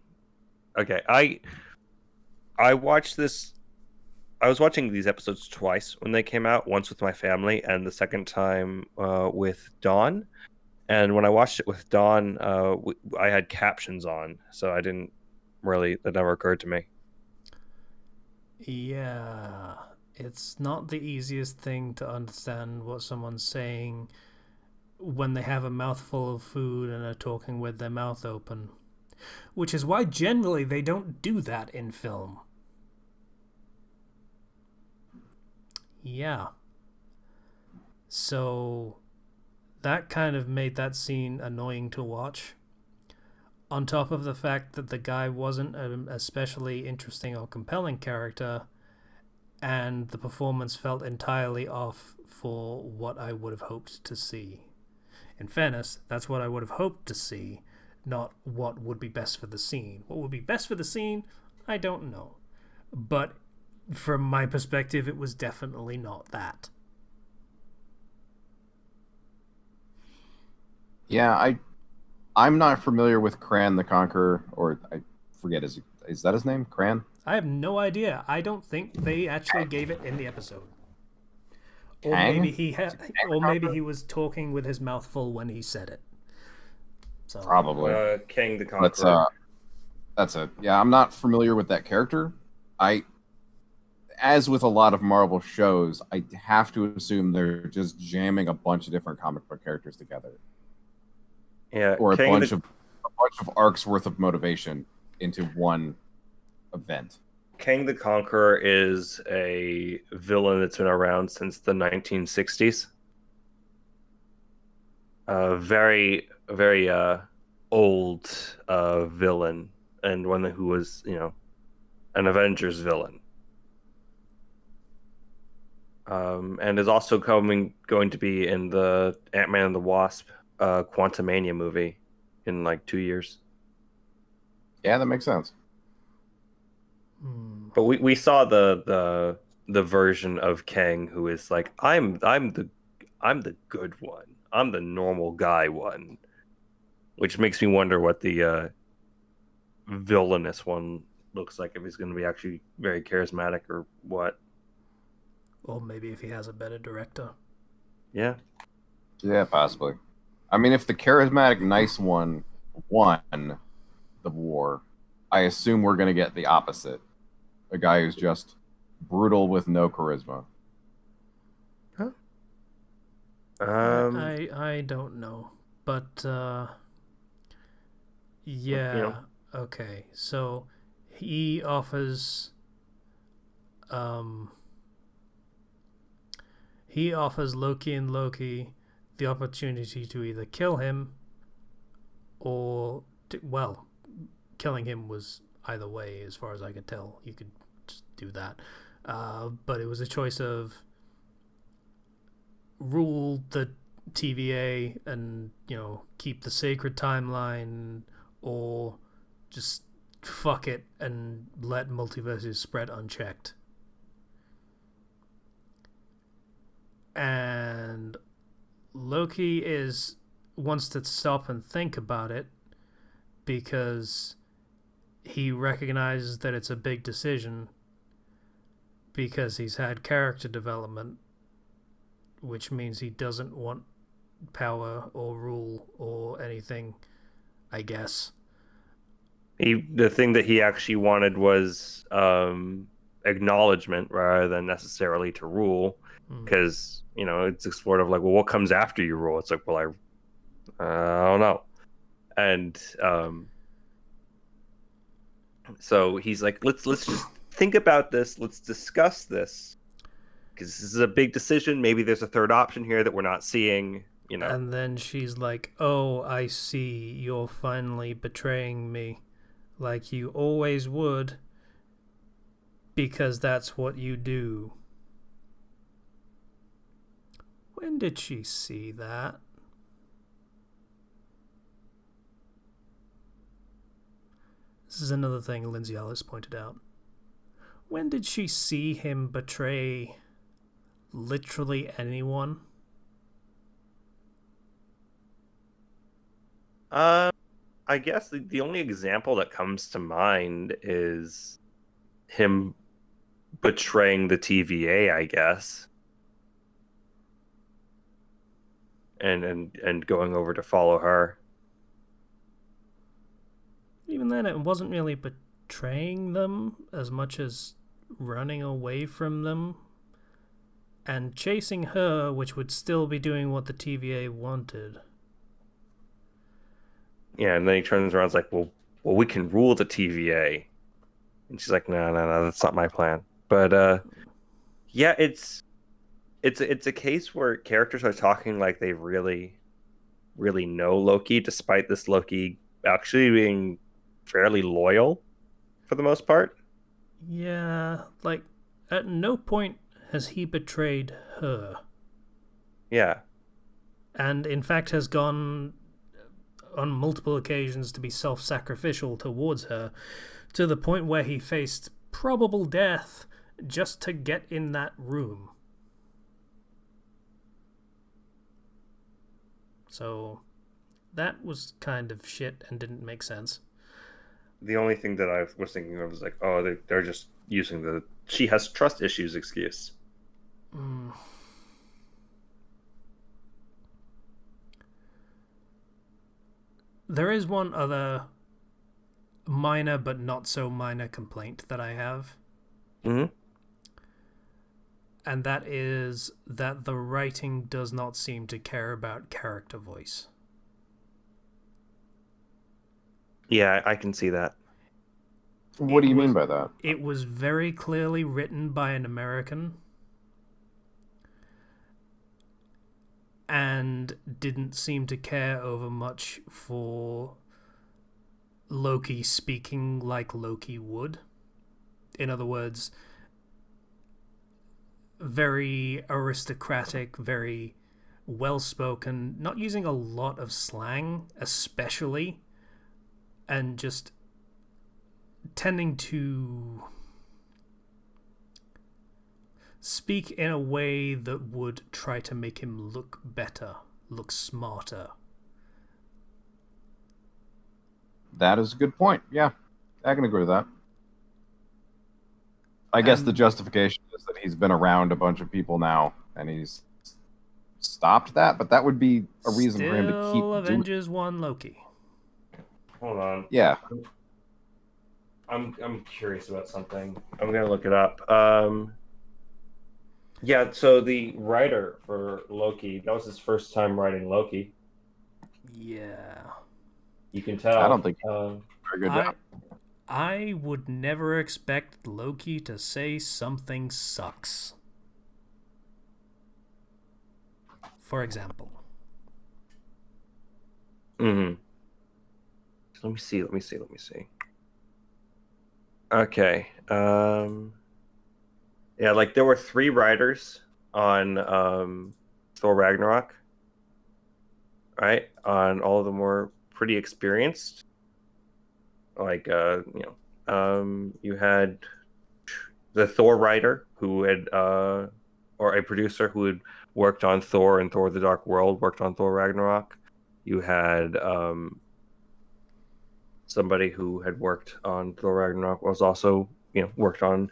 okay. I watched this. I was watching these episodes twice when they came out. Once with my family, and the second time with Dawn. And when I watched it with Dawn, I had captions on, so I didn't really. That never occurred to me. Yeah, it's not the easiest thing to understand what someone's saying when they have a mouthful of food and are talking with their mouth open. Which is why generally they don't do that in film. Yeah. So that kind of made that scene annoying to watch. On top of the fact that the guy wasn't an especially interesting or compelling character, and the performance felt entirely off for what I would have hoped to see. In fairness, that's what I would have hoped to see, not what would be best for the scene. What would be best for the scene, I don't know. But from my perspective, it was definitely not that. Yeah, I'm not familiar with Cran the Conqueror, or I forget his Is that his name? Cran? I have no idea. I don't think they actually gave it in the episode. Or Kang? maybe or maybe he was talking with his mouth full when he said it. So Probably. King the Conqueror. That's it. Yeah, I'm not familiar with that character. As with a lot of Marvel shows, I have to assume they're just jamming a bunch of different comic book characters together, Yeah, or a bunch of arcs worth of motivation into one event. Kang the Conqueror is a villain that's been around since the 1960s. A very, very old villain, and one who was, an Avengers villain. And is also going to be in the Ant-Man and the Wasp Quantumania movie in like 2 years. Yeah, that makes sense. But we saw the version of Kang who is like, I'm the good one. I'm the normal guy one, which makes me wonder what the villainous one looks like, if he's going to be actually very charismatic or what. or maybe if he has a better director. Yeah. Yeah, possibly. I mean, if the charismatic nice one won the war, I assume we're going to get the opposite. A guy who's just brutal with no charisma. Huh? I don't know. But yeah, okay. So he offers Loki and Loki the opportunity to either kill him or killing him was either way as far as I could tell. You could just do that. But it was a choice of rule the TVA and, keep the sacred timeline, or just fuck it and let multiverses spread unchecked. And Loki wants to stop and think about it because he recognizes that it's a big decision, because he's had character development, which means he doesn't want power or rule or anything, I guess. The thing that he actually wanted was acknowledgement rather than necessarily to rule, because it's explored of like, well, what comes after you rule? It's like, well, I don't know. And so he's like, let's just think about this. Let's discuss this, because this is a big decision. Maybe there's a third option here that we're not seeing. And then she's like, "Oh, I see. You're finally betraying me, like you always would, because that's what you do." When did she see that? This is another thing Lindsay Ellis pointed out. When did she see him betray literally anyone? I guess the only example that comes to mind is him betraying the TVA, I guess. And going over to follow her. Even then, it wasn't really betraying them as much as running away from them and chasing her, which would still be doing what the TVA wanted. Yeah, and then he turns around and is like, well, we can rule the TVA. And she's like, no, that's not my plan. But yeah, it's a case where characters are talking like they really, really know Loki, despite this Loki actually being fairly loyal for the most part. Yeah, like, at no point has he betrayed her. Yeah. And in fact has gone on multiple occasions to be self-sacrificial towards her, to the point where he faced probable death just to get in that room. So that was kind of shit and didn't make sense. The only thing that I was thinking of was like, oh, they're just using the she has trust issues excuse. Mm. There is one other minor but not so minor complaint that I have. Mm-hmm. And that is that the writing does not seem to care about character voice. Yeah, I can see that. What do you mean by that? It was very clearly written by an American and didn't seem to care over much for Loki speaking like Loki would. In other words, very aristocratic, very well spoken, not using a lot of slang, especially, and just tending to speak in a way that would try to make him look better, look smarter. That is a good point. Yeah, I can agree with that. I guess the justification is that he's been around a bunch of people now, and he's stopped that. But that would be a reason for him to keep Still doing. Avengers 1 Loki. Hold on. Yeah, I'm curious about something. I'm gonna look it up. Yeah, so the writer for Loki, that was his first time writing Loki. Yeah. You can tell. I don't think very good job. I would never expect Loki to say something sucks. For example. Mm-hmm. Let me see. Okay. Yeah, like there were 3 writers on Thor Ragnarok. Right? On all of them were pretty experienced. Like you had the Thor writer who had or a producer who had worked on Thor and Thor the Dark World, worked on Thor Ragnarok. You had somebody who had worked on Thor Ragnarok, was also, worked on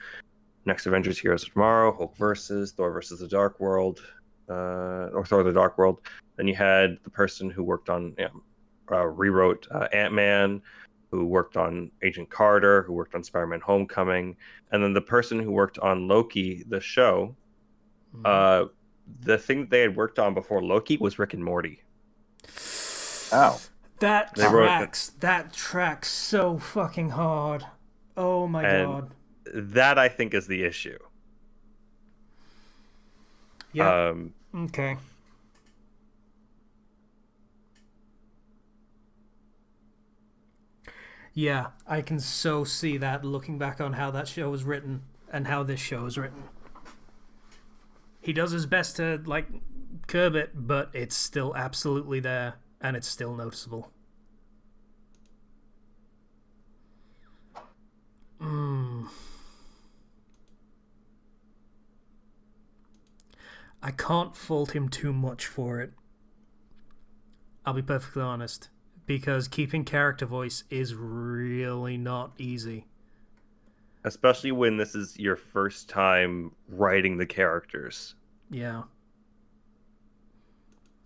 Next Avengers Heroes of Tomorrow, Hulk versus Thor versus the Dark World, or Thor the Dark World. Then you had the person who worked on, rewrote Ant-Man, who worked on Agent Carter, who worked on Spider-Man Homecoming, and then the person who worked on Loki, the show. The thing that they had worked on before Loki was Rick and Morty. Oh. That tracks so fucking hard. Oh my god. That, I think, is the issue. Yeah. Okay. Yeah, I can so see that looking back on how that show was written and how this show is written. He does his best to, curb it, but it's still absolutely there, and it's still noticeable. I can't fault him too much for it. I'll be perfectly honest. Because keeping character voice is really not easy. Especially when this is your first time writing the characters. Yeah.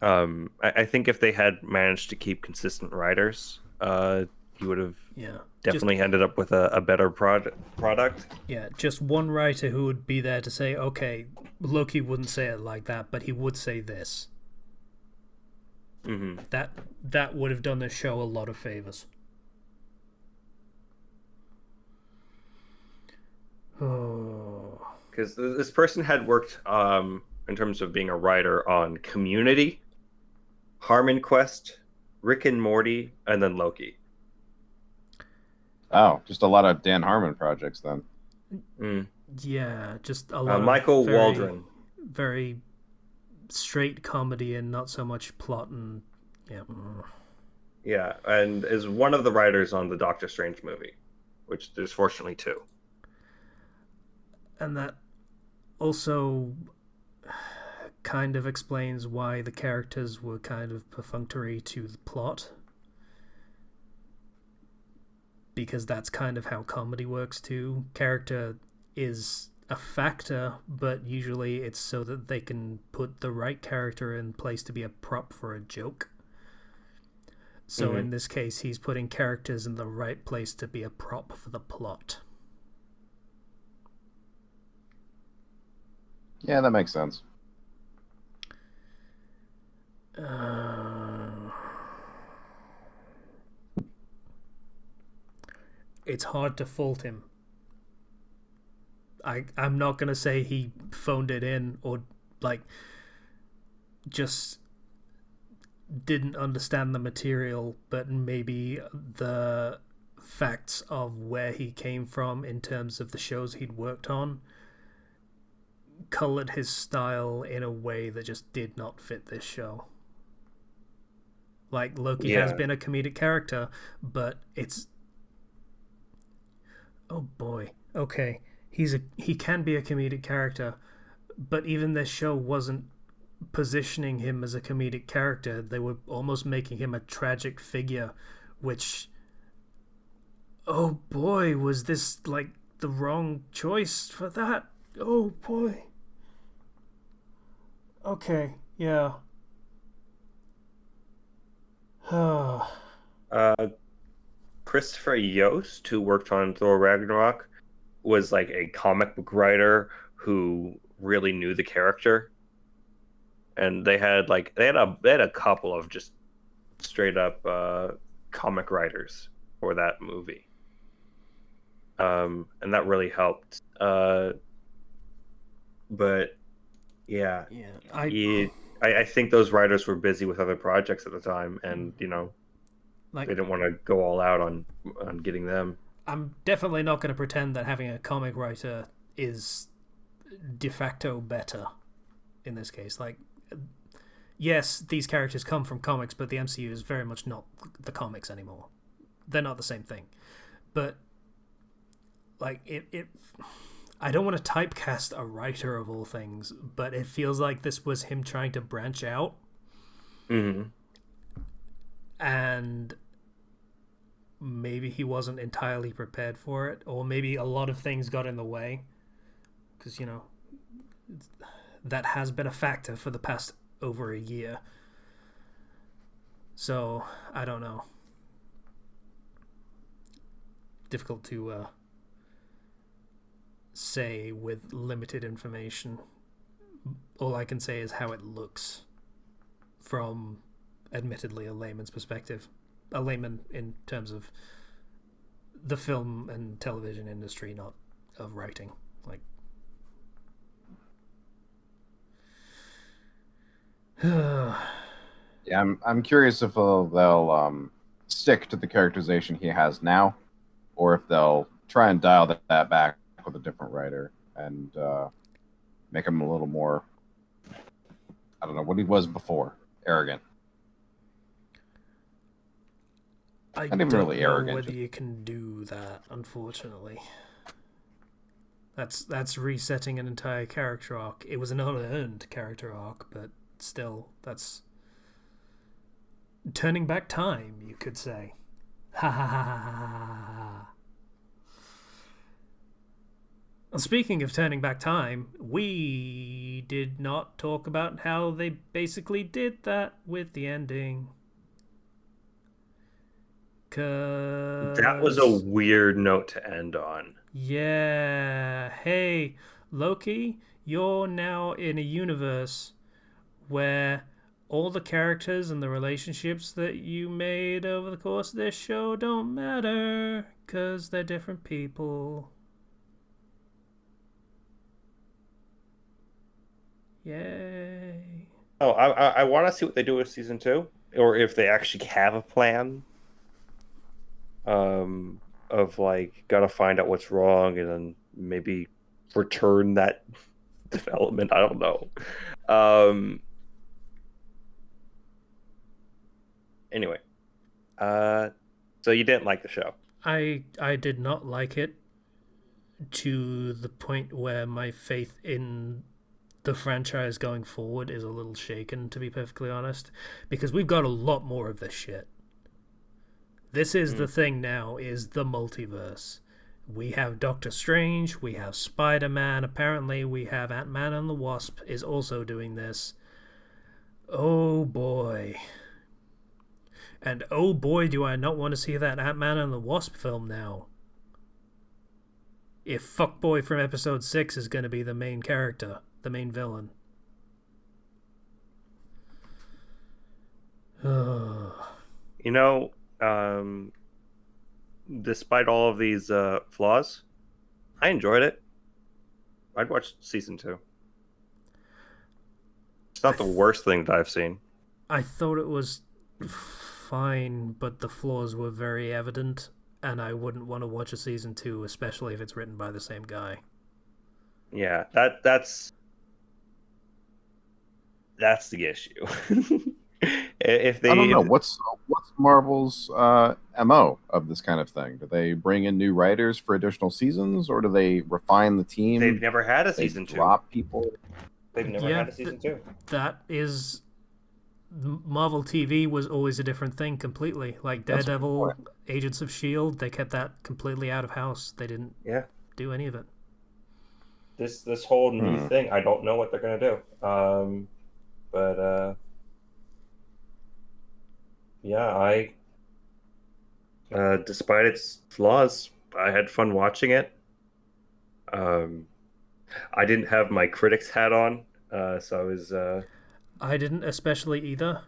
I think if they had managed to keep consistent writers, you would have definitely ended up with a better product. Yeah, just one writer who would be there to say, okay, Loki wouldn't say it like that, but he would say this. Mm-hmm. That would have done the show a lot of favors. Oh. Because this person had worked, in terms of being a writer, on Community, Harmon Quest, Rick and Morty, and then Loki. Oh, just a lot of Dan Harmon projects then. Yeah, just a lot Michael of Waldron. Very straight comedy and not so much plot and Yeah, and is one of the writers on the Doctor Strange movie, which there's fortunately 2. And that also kind of explains why the characters were kind of perfunctory to the plot. because that's kind of how comedy works too. Character is a factor, but usually it's so that they can put the right character in place to be a prop for a joke. So in this case, he's putting characters in the right place to be a prop for the plot. Yeah, that makes sense. It's hard to fault him. I'm not gonna say he phoned it in or like just didn't understand the material, but maybe the facts of where he came from in terms of the shows he'd worked on colored his style in a way that just did not fit this show. Like Loki has been a comedic character, but it's oh boy. Okay. He can be a comedic character, but even this show wasn't positioning him as a comedic character. They were almost making him a tragic figure, which oh boy, was this like the wrong choice for that? Oh boy. Okay, yeah. Christopher Yost, who worked on Thor Ragnarok, was like a comic book writer who really knew the character, and they had a couple of just straight up comic writers for that movie, and that really helped. But yeah, I think those writers were busy with other projects at the time, and they didn't want to go all out on getting them. I'm definitely not going to pretend that having a comic writer is de facto better in this case. Like, yes, these characters come from comics, but the MCU is very much not the comics anymore. They're not the same thing. But like I don't want to typecast a writer of all things, but it feels like this was him trying to branch out. And maybe he wasn't entirely prepared for it, or maybe a lot of things got in the way, because that has been a factor for the past over a year. So I don't know, difficult to say with limited information. All I can say is how it looks from admittedly a layman's perspective. A layman in terms of the film and television industry, not of writing. Like, Yeah, I'm curious if they'll stick to the characterization he has now, or if they'll try and dial that back with a different writer and make him a little more, I don't know, what he was before, arrogant. I Not even don't really know arrogant. whether you can do that, unfortunately. That's resetting an entire character arc. It was an unearned character arc, but still, that's turning back time, you could say. Ha ha ha ha ha. Speaking of turning back time, we did not talk about how they basically did that with the ending. That was a weird note to end on. Yeah. Hey, Loki, you're now in a universe where all the characters and the relationships that you made over the course of this show don't matter because they're different people. Yay. Oh, I want to see what they do with season 2, or if they actually have a plan. Of like, gotta find out what's wrong and then maybe return that development. I don't know. Anyway, so you didn't like the show? I did not like it, to the point where my faith in the franchise going forward is a little shaken, to be perfectly honest, because we've got a lot more of this shit. This is the thing now, is the multiverse. We have Doctor Strange, we have Spider-Man, apparently we have Ant-Man and the Wasp is also doing this. Oh boy. And oh boy, do I not want to see that Ant-Man and the Wasp film now. If Fuckboy from episode 6 is going to be the main character, the main villain. You know, despite all of these flaws, I enjoyed it. I'd watch season 2. It's not the worst thing that I've seen. I thought it was fine, but the flaws were very evident, and I wouldn't want to watch a season 2, especially if it's written by the same guy. Yeah, that's the issue. If they, I don't know what's Marvel's MO of this kind of thing. Do they bring in new writers for additional seasons, or do they refine the team? They've never had a They season 2. drop people. They've never had a season 2. That is, Marvel TV was always a different thing completely. Like Daredevil, Agents of S.H.I.E.L.D., they kept that completely out of house. They didn't do any of it. This whole new thing, I don't know what they're gonna do. But yeah, despite its flaws, I had fun watching it. I didn't have my critics hat on, so I was. I didn't especially either,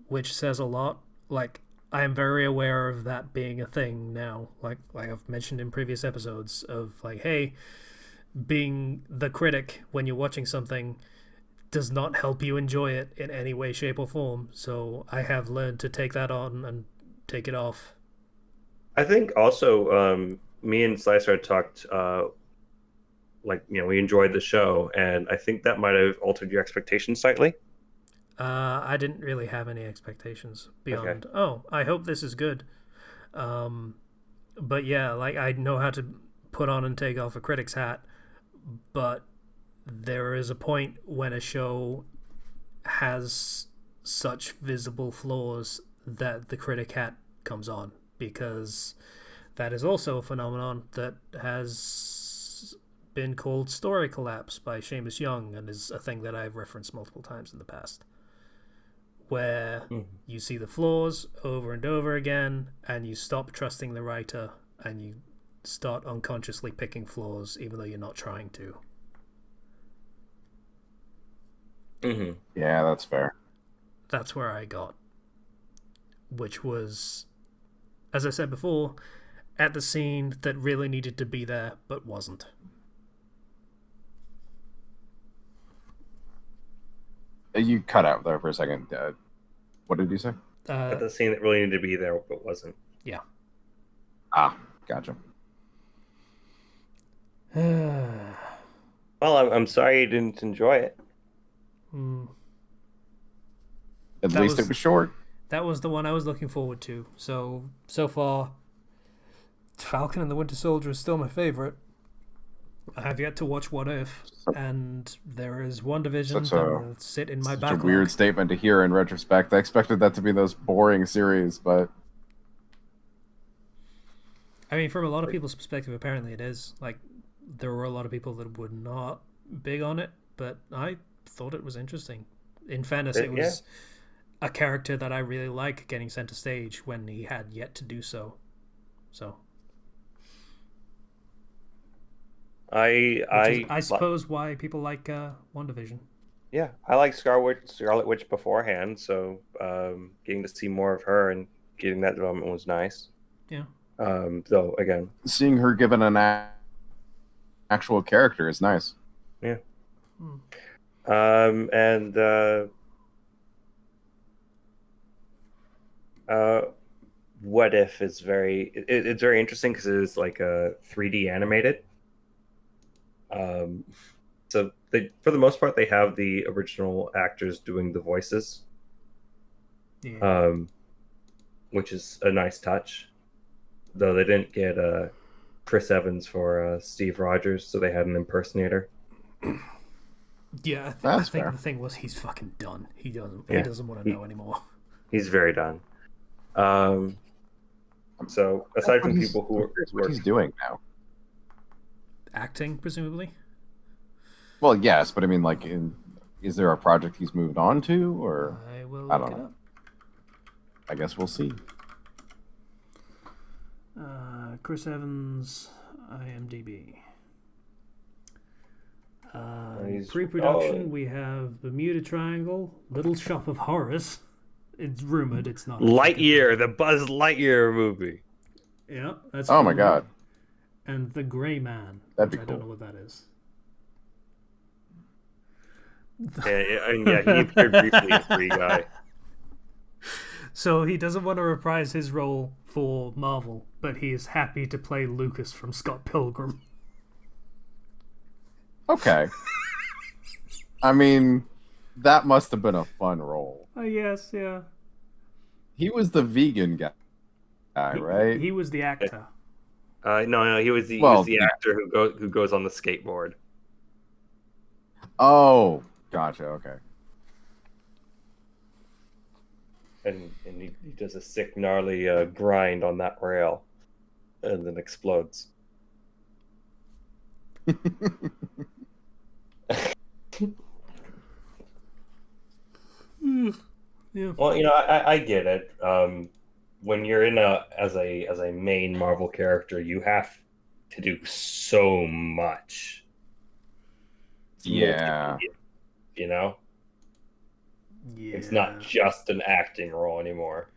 which says a lot. Like, I am very aware of that being a thing now. Like I've mentioned in previous episodes of like, hey, being the critic when you're watching something does not help you enjoy it in any way, shape, or form. So I have learned to take that on and take it off. I think also me and Slicer had talked, we enjoyed the show, and I think that might have altered your expectations slightly. I didn't really have any expectations beyond, I hope this is good. But yeah, like, I know how to put on and take off a critic's hat, but there is a point when a show has such visible flaws that the critic hat comes on, because that is also a phenomenon that has been called story collapse by Seamus Young, and is a thing that I've referenced multiple times in the past, where you see the flaws over and over again, and you stop trusting the writer, and you start unconsciously picking flaws even though you're not trying to. Yeah, that's fair. That's where I got, which was, as I said before, at the scene that really needed to be there but wasn't. You cut out there for a second. What did you say? At the scene that really needed to be there but wasn't. Yeah. Gotcha. Well, I'm sorry you didn't enjoy it. At least it was short. That was the one I was looking forward to. So far, Falcon and the Winter Soldier is still my favorite. I have yet to watch What If, and there is WandaVision that will sit in my backlog. Such a weird statement to hear in retrospect. I expected that to be those boring series, but I mean, from a lot of people's perspective, apparently it is. Like, there were a lot of people that were not big on it, but I thought it was interesting. In fairness, it was a character that I really like getting center stage when he had yet to do so. So I suppose why people like WandaVision. Yeah, I like Scarlet Witch beforehand, so getting to see more of her and getting that development was nice. Yeah. Though again, seeing her given an actual character is nice. Yeah. What If is it's very interesting because it is like a 3D animated. So for the most part, they have the original actors doing the voices, which is a nice touch. Though they didn't get Chris Evans for Steve Rogers, so they had an impersonator. Yeah, I think the thing was he's fucking done. He doesn't want to know anymore. He's very done. So aside from What people who I'm curious what work, he's doing now. Acting, presumably. Well, yes, but I mean, like, is there a project he's moved on to, or I will I look don't it know. up. I guess we'll see. Chris Evans, IMDb. Pre-production, we have Bermuda Triangle, Little Shop of Horrors. It's rumored, it's not. Lightyear, the Buzz Lightyear movie. Yeah, that's. Oh my rumored. god, And The Grey Man, that'd be which I cool. don't know what that is. Yeah, he appeared briefly in Free Guy. So he doesn't want to reprise his role for Marvel, but he is happy to play Lucas from Scott Pilgrim. Okay. I mean, that must have been a fun role. Yes, yeah. He was the vegan guy, right? He was the actor. No, he was Well, the yeah. actor who goes on the skateboard. Oh, gotcha. Okay. And he does a sick, gnarly grind on that rail, and then explodes. Yeah. Well, I get it. When you're in as a main Marvel character, you have to do so much. It's Yeah. multimedia, you know? Yeah. It's not just an acting role anymore.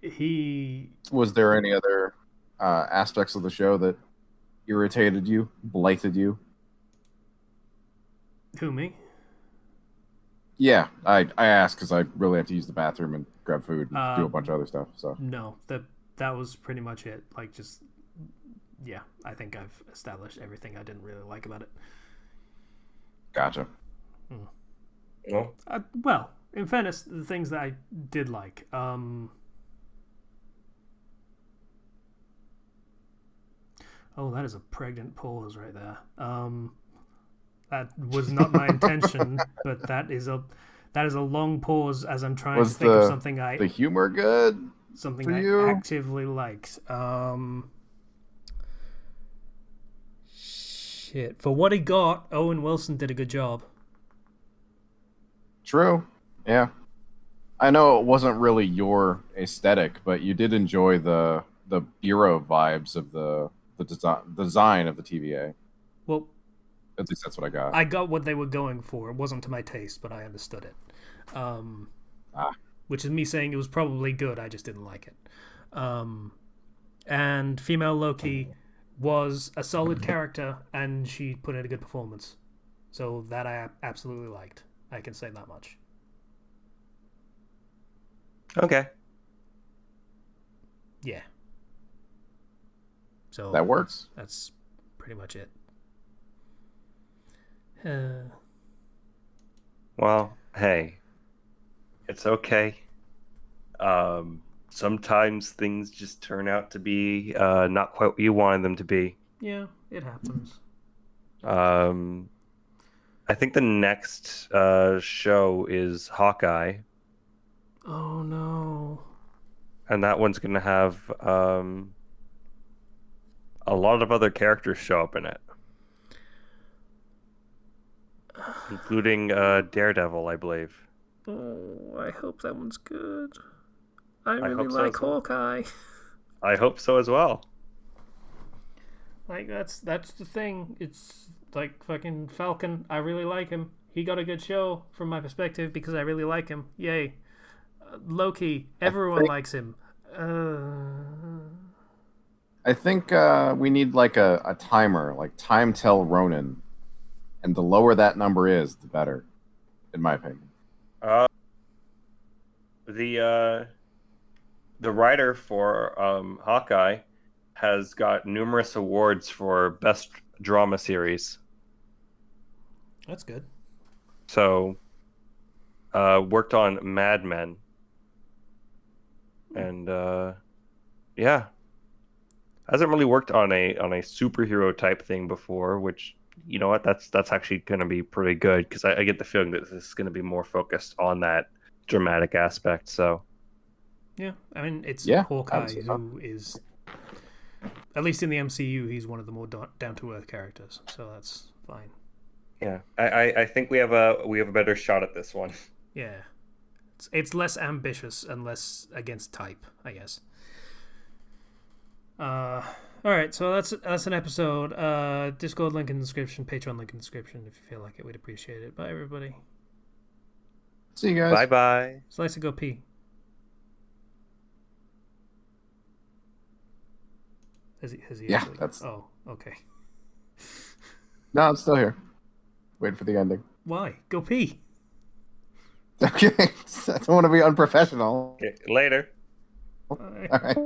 He. Was there any other aspects of the show that irritated you, blighted you? Who, me? Yeah, I asked because I really have to use the bathroom and grab food and do a bunch of other stuff. So No, that was pretty much it. Like, just. Yeah, I think I've established everything I didn't really like about it. gotcha. No? Well, in fairness, the things that I did like. Oh, that is a pregnant pause right there. That was not my intention, but that is a long pause as I'm trying Was to think of the- something The humor good? something for I you? actively liked. Shit. For what he got, Owen Wilson did a good job. True. Yeah. I know it wasn't really your aesthetic, but you did enjoy the bureau vibes of the design of the TVA. Well, At least that's what I got. I got what they were going for. It wasn't to my taste, but I understood it. Which is me saying it was probably good. I just didn't like it. And female Loki was a solid character, and she put in a good performance. So that I absolutely liked. I can say that much. Okay. Yeah. So That works. That's pretty much it. Well, hey, it's okay. Sometimes things just turn out to be not quite what you wanted them to be. Yeah, it happens. I think the next show is Hawkeye, Oh no. and that one's going to have a lot of other characters show up in it, including Daredevil, I believe. Oh, I hope that one's good. I really hope so like as well. Hawkeye. I hope so as well. Like that's the thing. It's like fucking Falcon. I really like him. He got a good show from my perspective because I really like him. Yay. Loki. Everyone likes him. I think we need like a timer, like time tell Ronin, and the lower that number is, the better, in my opinion. The writer for Hawkeye has got numerous awards for best drama series. That's good. So, worked on Mad Men, and yeah, hasn't really worked on a superhero type thing before. Which, you know what, that's actually going to be pretty good because I get the feeling that this is going to be more focused on that dramatic aspect. So, Yeah, I mean, it's Yeah, Hawkeye, absolutely. who is, at least in the MCU, he's one of the more down to earth characters, so that's fine. Yeah, I think we have a better shot at this one. Yeah, it's less ambitious and less against type, I guess. All right, so that's an episode. Discord link in the description, Patreon link in the description. If you feel like it, we'd appreciate it. Bye, everybody. See you guys. Bye bye. It's nice to go pee. Has he Yeah, actually? that's. Oh, okay. No, I'm still here. Waiting for the ending. Why? Go pee. Okay, I don't want to be unprofessional. Okay, later. Bye. All right.